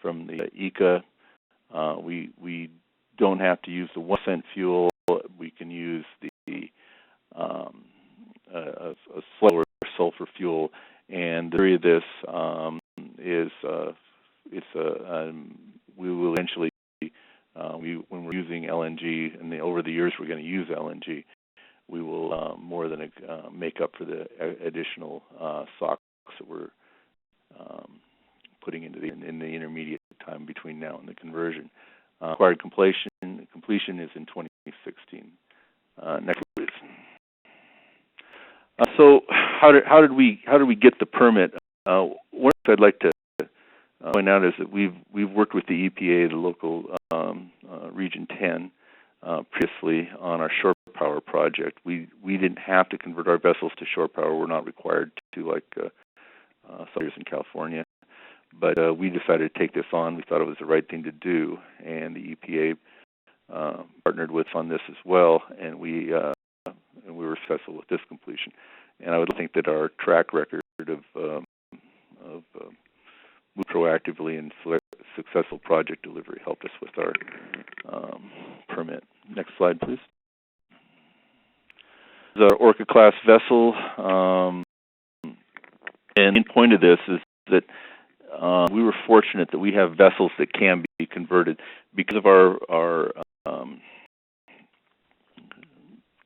from the ECA. We don't have to use the 1% fuel. We can use the a slower sulfur fuel, and the theory of this is we will eventually when we're using LNG, and over the years we're going to use LNG, we will more than make up for the additional SOx that we're putting into in the intermediate time between now and the conversion. Required completion is in 2016. Next, please. So how did we get the permit? One thing I'd like to point out is that we've worked with the EPA, the local Region 10, previously on our shore power project. We didn't have to convert our vessels to shore power. We're not required to, like others in California. But we decided to take this on. We thought it was the right thing to do, and the EPA partnered with us on this as well, and we were successful with this completion. And I would think that our track record of move proactively and successful project delivery helped us with our permit. Next slide, please. This is our Orca-class vessel, and the main point of this is that we were fortunate that we have vessels that can be converted because of our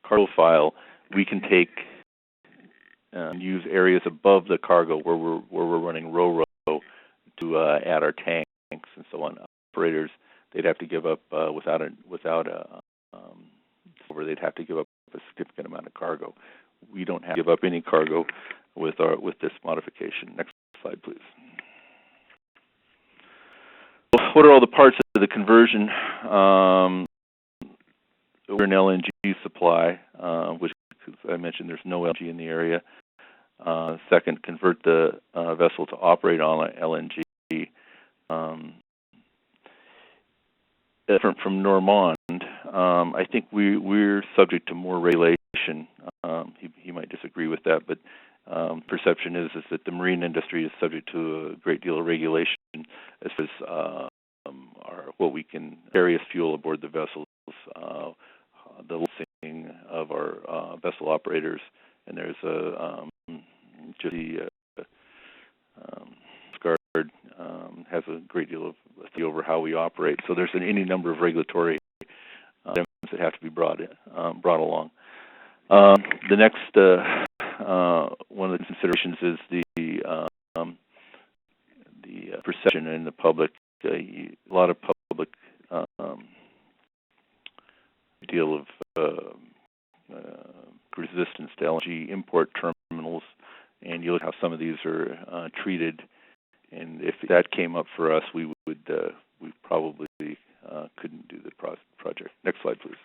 cargo file. We can take and use areas above the cargo where we're running row to add our tanks and so on. Operators, they'd have to give up they'd have to give up a significant amount of cargo. We don't have to give up any cargo with this modification. Next slide, please. What are all the parts of the conversion? We're an LNG supply, which, as I mentioned, there's no LNG in the area. Second, convert the vessel to operate on LNG. Different from Normand, I think we're subject to more regulation. He might disagree with that, but perception is that the marine industry is subject to a great deal of regulation as far as what we can carry as fuel aboard the vessels, the licensing of our vessel operators, and there's Guard has a great deal of authority over how we operate. So there's any number of regulatory items that have to be brought along. The next one of the considerations is the perception in the public. A lot of public deal of resistance to LNG import terminals, and you look how some of these are treated. And if that came up for us, we probably couldn't do the project. Next slide, please.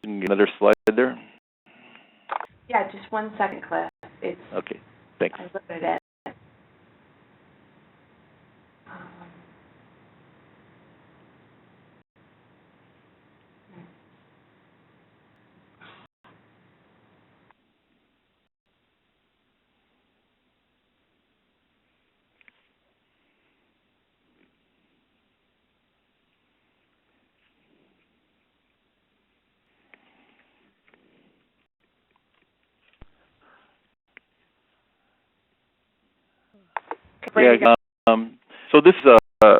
Another slide there? Yeah, just 1 second, Cliff. It's okay. Thanks. I looked at it. Yeah. So this is a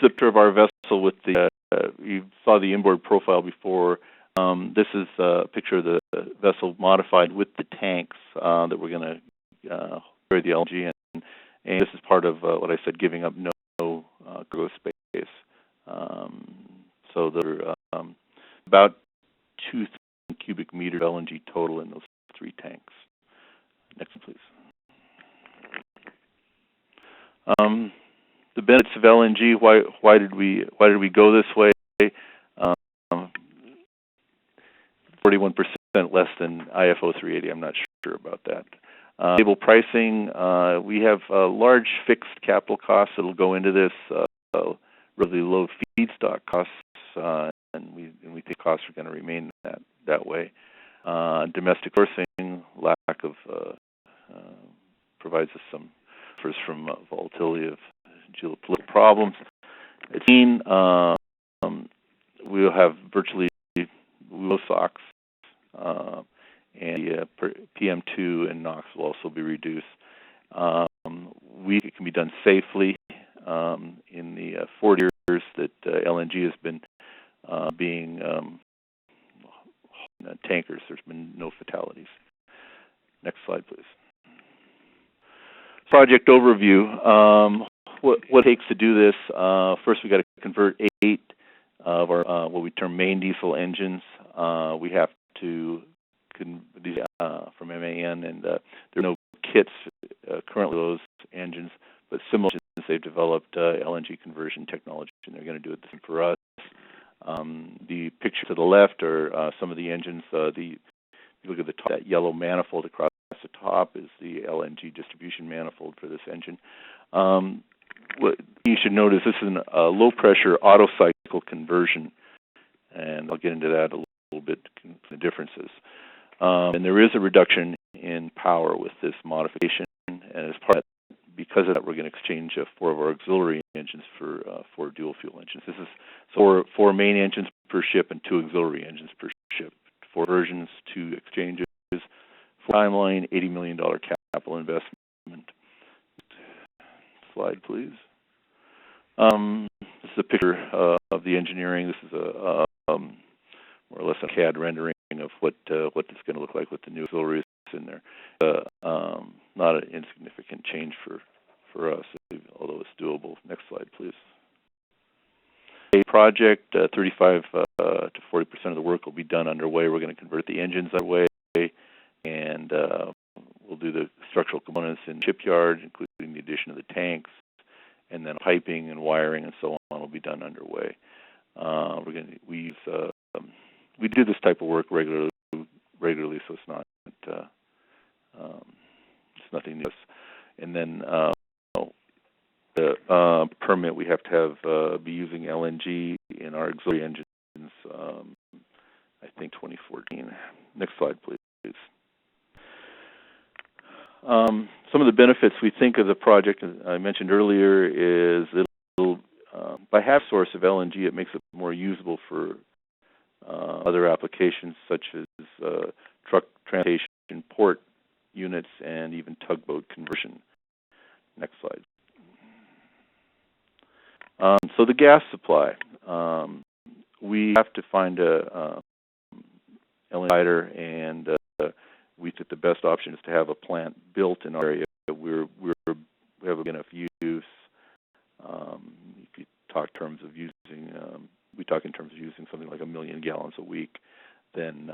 picture of our vessel with the. You saw the inboard profile before. This is a picture of the vessel modified with the tanks that we're going to carry the LNG in, and this is part of what I said, giving up no cargo space. So there are about 2,000 cubic meters of LNG total in those 3 tanks. Next, please. The benefits of LNG. Why did we go this way? 41% less than IFO 380. I'm not sure about that. Stable pricing. We have large fixed capital costs that'll go into this. Really low feedstock costs, and we think costs are going to remain that way. Domestic sourcing, lack of provides us some from volatility of geopolitical problems. We'll have virtually low SOx, and PM2 and NOx will also be reduced. It can be done safely. In the 40 years that LNG has been being tankers, there's been no fatalities. Next slide, please. Project overview. What it takes to do this? First, we got to convert 8 of our what we term main diesel engines. We have to these from MAN, and there are no kits currently those engines, but similar engines they've developed LNG conversion technology, and they're going to do it the same for us. The picture to the left are some of the engines. If you look at the top, that yellow manifold across the top is the LNG distribution manifold for this engine. What you should notice, this is a low-pressure auto cycle conversion, and I'll get into that a little bit, the differences. And there is a reduction in power with this modification, and as part of that, because of that, we're going to exchange 4 of our auxiliary engines for 4 dual-fuel engines. This is 4 main engines per ship and 2 auxiliary engines per ship. 4 versions, 2 exchanges, timeline, $80 million capital investment. Slide, please. This is a picture of the engineering. This is a more or less a CAD rendering of what it's going to look like with the new auxiliaries in there. Not an insignificant change for us, although it's doable. Next slide, please. A project, 35 to 40% of the work will be done underway. We're going to convert the engines underway, and we'll do the structural components in the shipyard, including the addition of the tanks, and then piping and wiring and so on will be done underway. We do this type of work regularly, so it's not it's nothing new. And then the permit, we have to be using LNG in our auxiliary engines. I think 2014. Next slide, please. Some of the benefits we think of the project, as I mentioned earlier, is it'll by half source of LNG, it makes it more usable for other applications such as truck transportation, port units, and even tugboat conversion. Next slide. So the gas supply. We have to find a LNG provider, and we think the best option is to have a plant built in our area. We have enough use. You could talk in terms of using. We talk in terms of using something like 1 million gallons a week. Then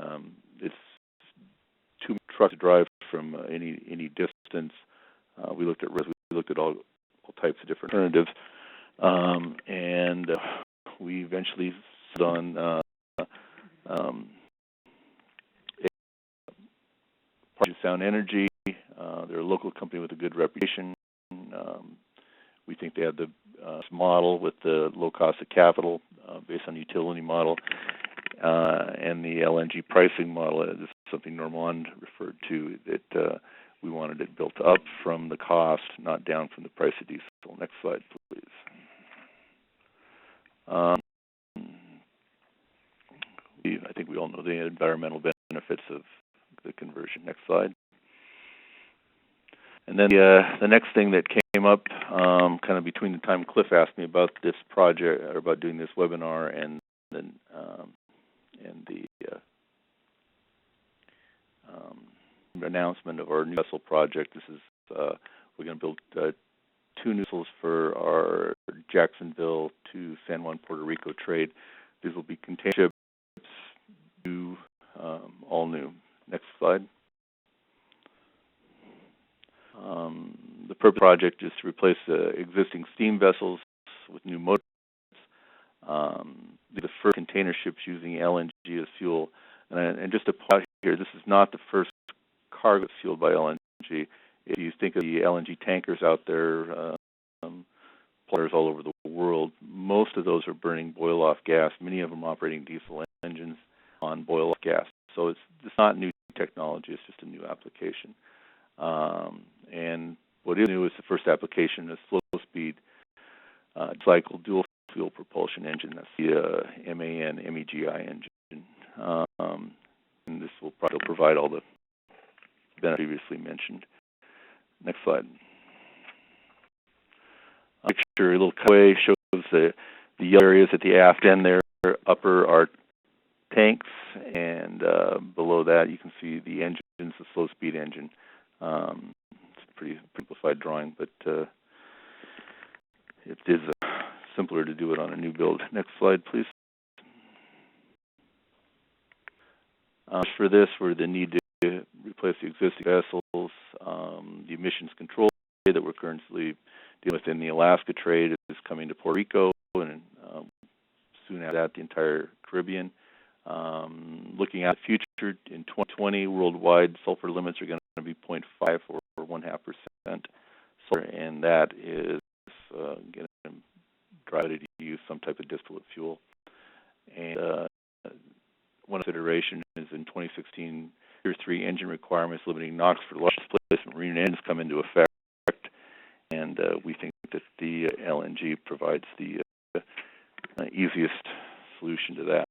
it's too many trucks to drive from any distance. We looked at all types of different alternatives, and we eventually settled on Sound Energy. They're a local company with a good reputation. We think they have the model with the low cost of capital based on the utility model, and the LNG pricing model. This is something Normand referred to, that we wanted it built up from the cost, not down from the price of diesel. Next slide, please. I think we all know the environmental benefits of the conversion. Next slide. And then the next thing that came up, kind of between the time Cliff asked me about this project, or about doing this webinar, and then the announcement of our new vessel project. This is we're going to build 2 new vessels for our Jacksonville to San Juan, Puerto Rico trade. These will be container ships, all new. Next slide. The purpose of the project is to replace existing steam vessels with new motors. The first container ships using LNG as fuel. And just to point out here, this is not the first cargo fueled by LNG. If you think of the LNG tankers out there, players all over the world, most of those are burning boil-off gas. Many of them operating diesel engines on boil-off gas. So it's not new technology, it's just a new application. And what is new is the first application is slow-speed cycle dual-fuel propulsion engine. That's the MAN MEGI engine. And this will probably provide all the benefits previously mentioned. Next slide. Picture, a little cutaway, shows the yellow areas at the aft end there. Upper are tanks, and below that you can see the engines, the slow-speed engine. It's a pretty simplified drawing, but it is simpler to do it on a new build. Next slide, please. For this, we're the need to replace the existing vessels. The emissions control that we're currently dealing with in the Alaska trade is coming to Puerto Rico, and soon after that, the entire Caribbean. Looking at the future, in 2020, worldwide sulfur limits are going to be 0.5 or 0.5%, and that is going to drive it to use some type of distillate fuel. And one consideration is in 2016, Tier 3 engine requirements limiting NOx for large displacement marine engines come into effect, and we think that the LNG provides the easiest solution to that.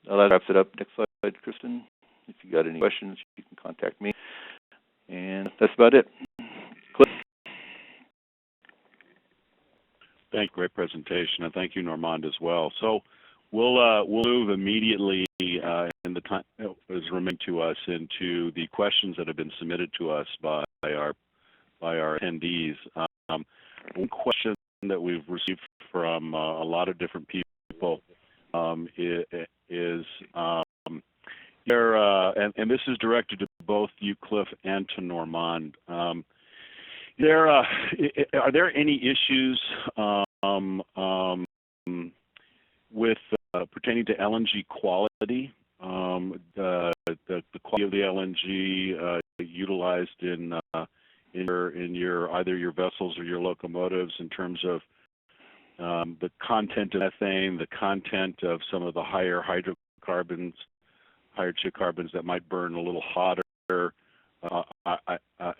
That wraps it up. Next slide, Kristen. If you got any questions, you can contact me. And that's about it. Cliff. Thank you. Great presentation, and thank you, Normand, as well. So we'll move immediately in the time that is remaining to us into the questions that have been submitted to us by our attendees. One question that we've received from a lot of different people is and this is directed to both you, Cliff, and to Normand. Are there any issues with pertaining to LNG quality? The quality of the LNG utilized in your either your vessels or your locomotives, in terms of the content of methane, the content of some of the higher hydrocarbons that might burn a little hotter,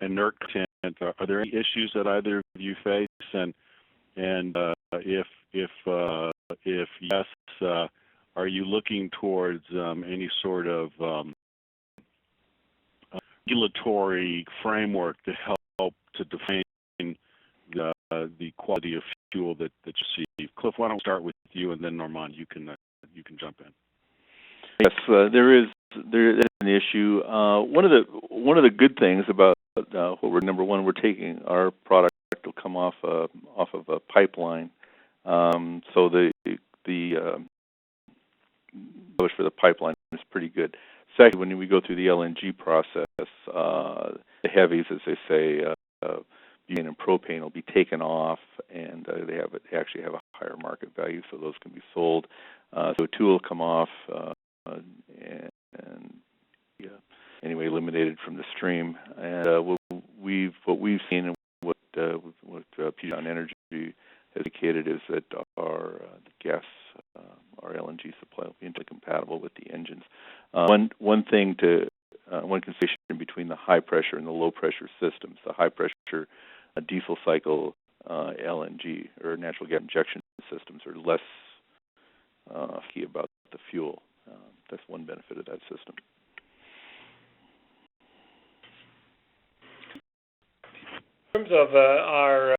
inert content. Are there any issues that either of you face? And if yes, are you looking towards any sort of regulatory framework to help to define the quality of fuel that you receive? Cliff, why don't we start with you, and then Normand, you can jump in. Yes, there is an issue. One of the good things about what we're taking our product will come off of a pipeline, so the push for the pipeline is pretty good. Second, when we go through the LNG process, the heavies, as they say, butane and propane will be taken off, and they actually have a higher market value, so those can be sold. So two will come off and anyway eliminated from the stream. And what we've seen and what Puget Energy has indicated is that our gas, our LNG supply will be intercompatible with the engines. One consideration between the high pressure and the low pressure systems. The high pressure diesel cycle LNG or natural gas injection systems are less key about the fuel. That's one benefit of that system. In terms of our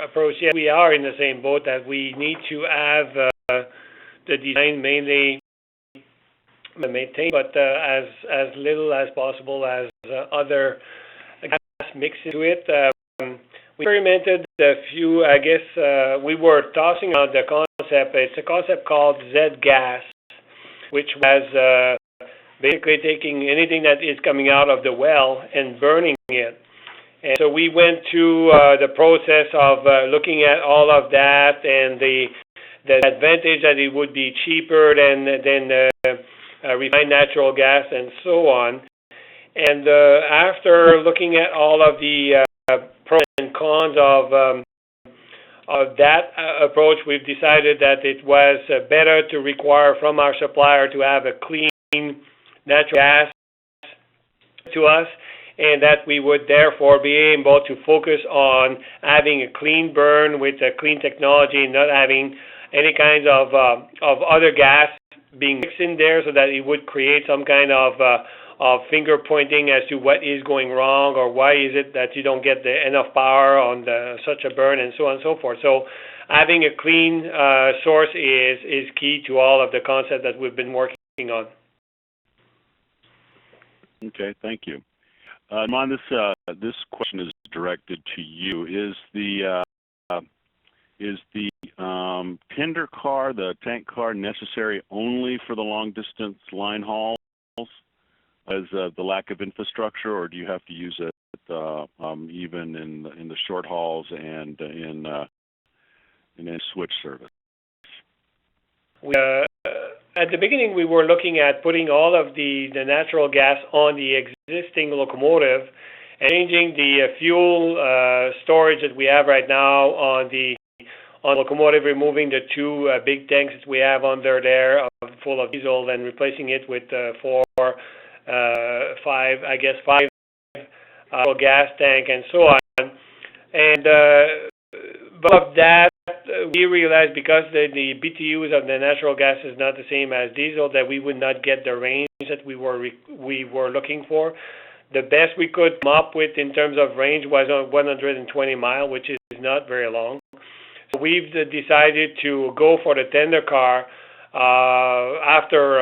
approach, yeah, we are in the same boat that we need to have the design mainly maintained, but as little as possible as other gas mix into it. We experimented a few. I guess we were tossing on the concept. It's a concept called Z-gas, which was basically taking anything that is coming out of the well and burning it. And so we went through the process of looking at all of that and the advantage that it would be cheaper than refined natural gas and so on. And after looking at all of the pros and cons of that approach, we've decided that it was better to require from our supplier to have a clean natural gas to us, and that we would therefore be able to focus on having a clean burn with a clean technology, not having any kinds of other gas being mixed in there, so that it would create some kind of finger pointing as to what is going wrong, or why is it that you don't get enough power on such a burn, and so on and so forth. So having a clean source is key to all of the concepts that we've been working on. Okay, thank you. Mon, this question is directed to you. Is the tender car, the tank car, necessary only for the long-distance line hauls as the lack of infrastructure, or do you have to use it even in the short hauls and in switch service? At the beginning, we were looking at putting all of the natural gas on the existing locomotive and changing the fuel storage that we have right now on the locomotive, removing the two big tanks that we have under there full of diesel and replacing it with five gas tank and so on. And above that, we realized because the BTUs of the natural gas is not the same as diesel, that we would not get the range that we were looking for. The best we could come up with in terms of range was 120 miles, which is not very long. So we've decided to go for the tender car after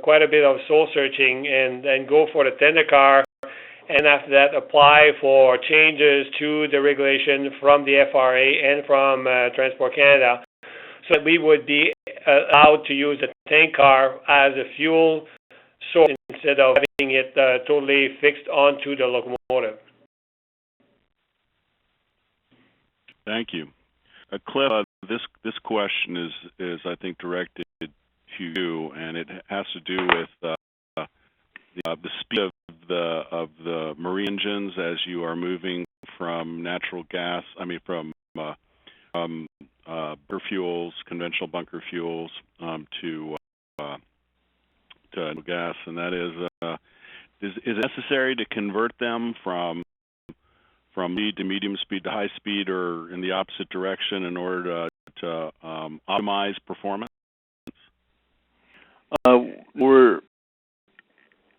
quite a bit of soul searching, and go for the tender car. And after that, apply for changes to the regulation from the FRA and from Transport Canada, so that we would be allowed to use the tank car as a fuel source instead of having it totally fixed onto the locomotive. Thank you. Cliff, this question is I think directed to you, and it has to do with the speed of the marine engines as you are moving from natural gas. From bunker fuels, conventional bunker fuels, to gas, and that is it necessary to convert them from lead to medium speed to high speed, or in the opposite direction, in order to optimize performance?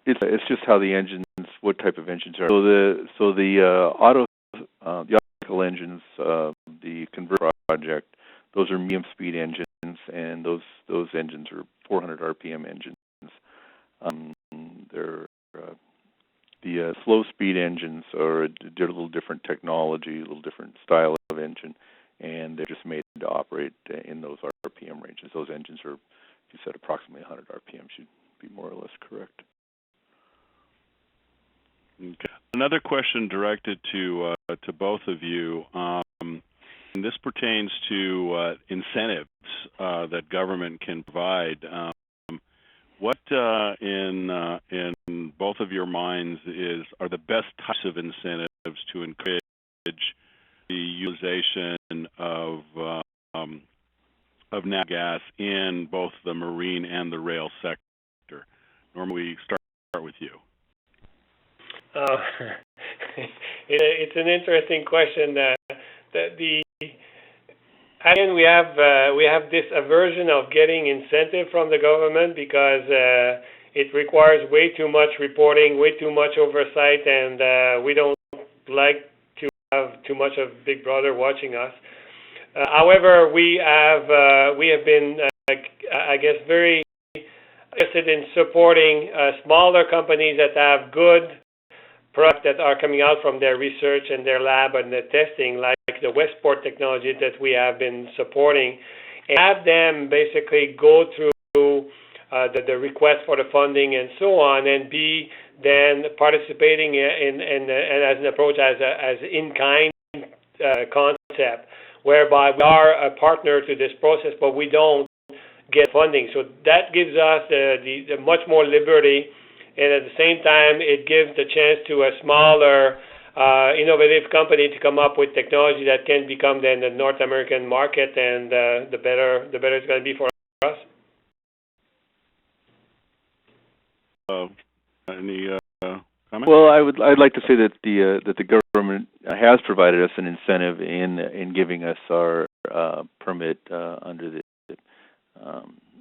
It's just how the engines, what type of engines are. So the automatic engines, the converter project, those are medium speed engines, and those engines are 400 RPM engines. They're the slow speed engines are a little different technology, a little different style of engine, and they're just made to operate in those RPM ranges. Those engines are, if you said approximately 100 RPM, should be more or less correct. Okay. Another question directed to both of you. And this pertains to incentives that government can provide. What in both of your minds are the best types of incentives to encourage the utilization of natural gas in both the marine and the rail sector? Norm, we start with you. It's an interesting question. Again, we have this aversion of getting incentive from the government because it requires way too much reporting, way too much oversight, and we don't like to have too much of Big Brother watching us. However, we have been, very interested in supporting smaller companies that have good products that are coming out from their research and their lab and their testing, like the Westport technology that we have been supporting, and have them basically go through the request for the funding and so on, and be then participating in as an approach as in-kind concept, whereby we are a partner to this process, but we don't get funding. So that gives us the much more liberty. And at the same time, it gives the chance to a smaller, innovative company to come up with technology that can become then the North American market, and the better it's going to be for us. Any comments? Well, I'd like to say that the government has provided us an incentive in giving us our permit under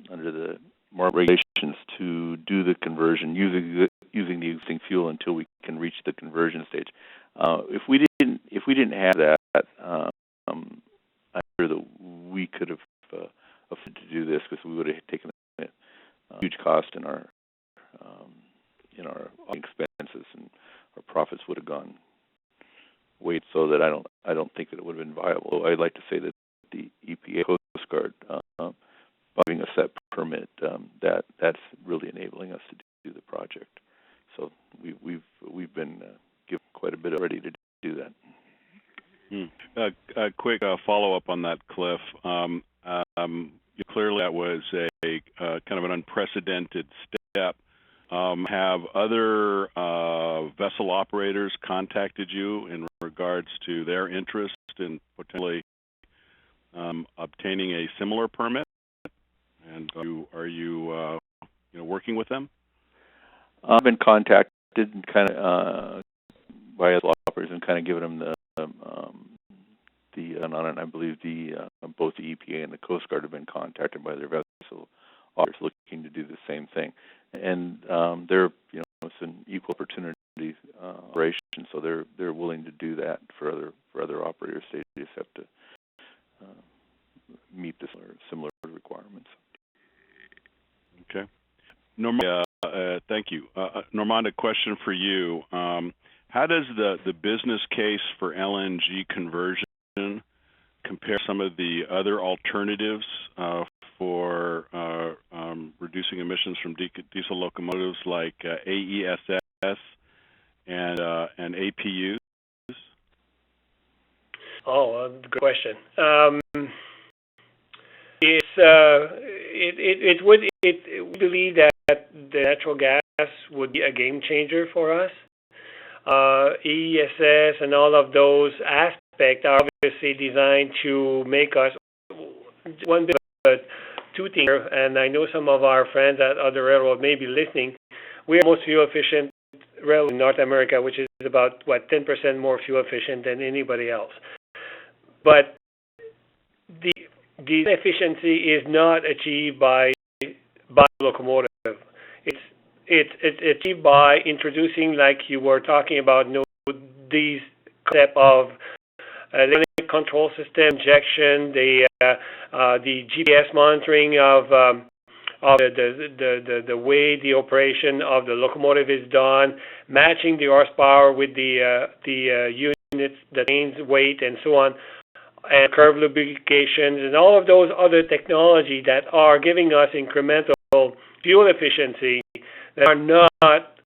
the more regulations to do the conversion using the existing fuel until we can reach the conversion stage. If we didn't have that, I'm sure that we could have afforded to do this, because we would have taken a huge cost in our expenses, and our profits would have gone way. So that I don't think that it would have been viable. I'd like to say that the EPA, Coast Coast Guard. By having a set permit, that's really enabling us to do the project. So we've been given quite a bit already to do that. A quick follow-up on that, Cliff. Clearly, that was a kind of an unprecedented step. Have other vessel operators contacted you in regards to their interest in potentially obtaining a similar permit? And are you working with them? I've been contacted and kind of by other operators and kind of given them and I believe both the EPA and the Coast Guard have been contacted by their vessel operators looking to do the same thing, and they're it's an equal opportunity operation, so they're willing to do that for other operators. They just have to meet the similar requirements. Okay. Normand, thank you. Normand, a question for you. How does the business case for LNG conversion compare some of the other alternatives for reducing emissions from diesel locomotives like AESS and APUs? Good question. We believe that the natural gas would be a game changer for us. ESS and all of those aspects are obviously designed to make us one bit of a two-thing, and I know some of our friends at other railroads may be listening. We are the most fuel efficient railroad in North America, which is about 10% more fuel efficient than anybody else. But the efficiency is not achieved by locomotive. It's achieved by introducing, like you were talking about, these concept of electronic control system injection, the GPS monitoring of the way the operation of the locomotive is done, matching the horsepower with the units, the train's weight, and so on, and curve lubrications, and all of those other technology that are giving us incremental fuel efficiency that are not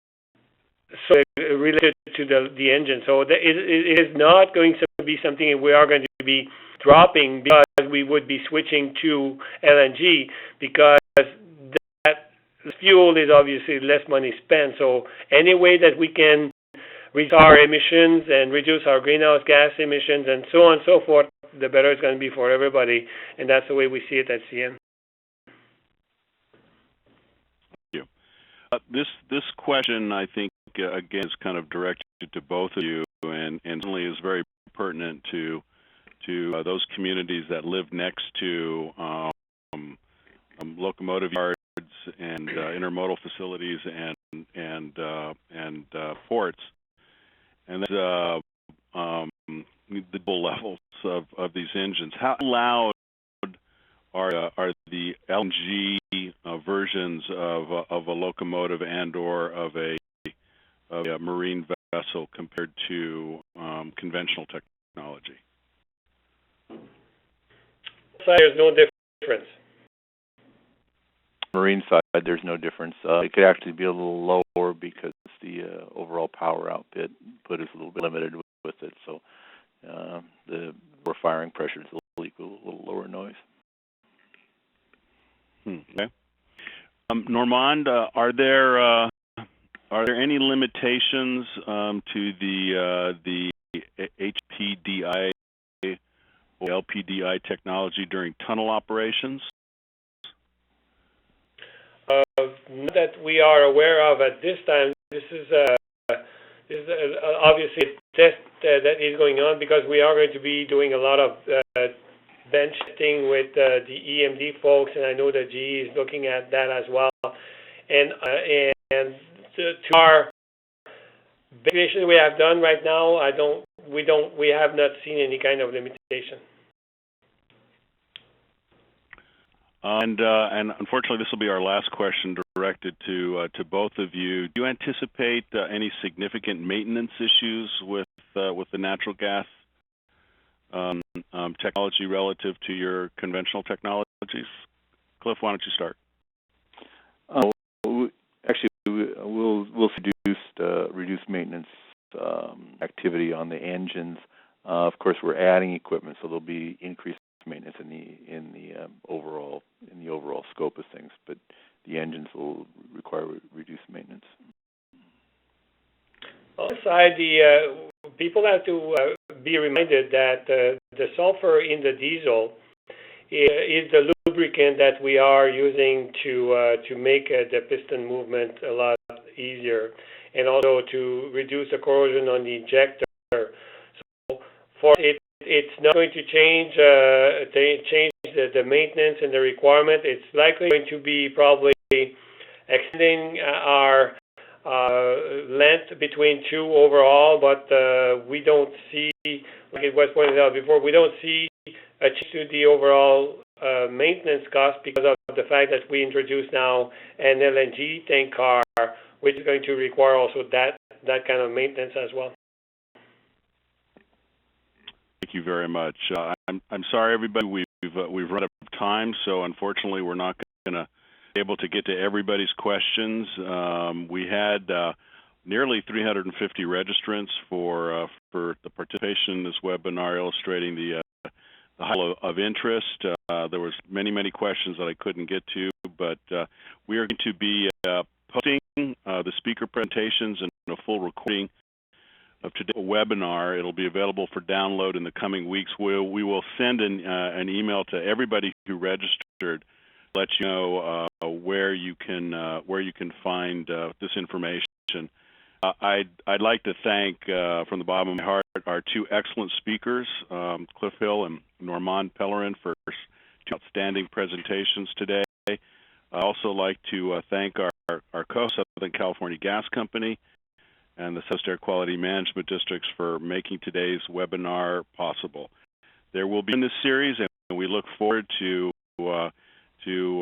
so related to the engine. So it is not going to be something we are going to be dropping because we would be switching to LNG, because that fuel is obviously less money spent. So any way that we can reduce our emissions and reduce our greenhouse gas emissions and so on and so forth, the better it's going to be for everybody. And that's the way we see it at CN. This question, I think, again, is kind of directed to both of you, and certainly is very pertinent to those communities that live next to locomotive yards and intermodal facilities and ports, and that's the levels of these engines. How loud are the LNG versions of a locomotive and/or of a marine vessel compared to conventional technology? There's no difference. Marine side, there's no difference. It could actually be a little lower because the overall power output is a little bit limited with it. So the more firing pressure is a little lower noise. Okay. Normand, are there any limitations to the HPDI or LPDI technology during tunnel operations? Not that we are aware of at this time. This is obviously a test that is going on, because we are going to be doing a lot of bench testing with the EMD folks, and I know that GE is looking at that as well. And to our evaluation we have done right now, we have not seen any kind of limitation. And unfortunately, this will be our last question directed to both of you. Do you anticipate any significant maintenance issues with the natural gas technology relative to your conventional technologies? Cliff, why don't you start? We'll reduce maintenance activity on the engines. Of course, we're adding equipment, so there'll be increased maintenance in the overall scope of things. But the engines will require reduced maintenance. On the side, people have to be reminded that the sulfur in the diesel is the lubricant that we are using to make the piston movement a lot easier, and also to reduce the corrosion on the injector. So for it's not going to change the maintenance and the requirement. It's likely going to be probably extending our length between two overall, but we don't see, like it was pointed out before, we don't see a change to the overall maintenance cost because of the fact that we introduce now an LNG tank car, which is going to require also that kind of maintenance as well. Thank you very much. I'm sorry, everybody. We've run out of time, so unfortunately, we're not going to be able to get to everybody's questions. We had nearly 350 registrants for the participation in this webinar, illustrating the high level of interest. There was many questions that I couldn't get to, but we are going to be posting the speaker presentations and a full recording of today's webinar. It'll be available for download in the coming weeks. We will send an email to everybody who registered, let you know where you can find this information. I'd like to thank, from the bottom of my heart, our two excellent speakers, Cliff Hill and Normand Pellerin, for two outstanding presentations today. I'd also like to thank our Southern California Gas Company and the South Air Quality Management Districts for making today's webinar possible. There will be in this series, and we look forward to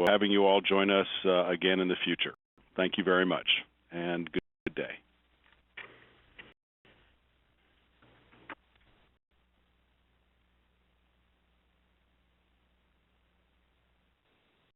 having you all join us again in the future. Thank you very much, and good day.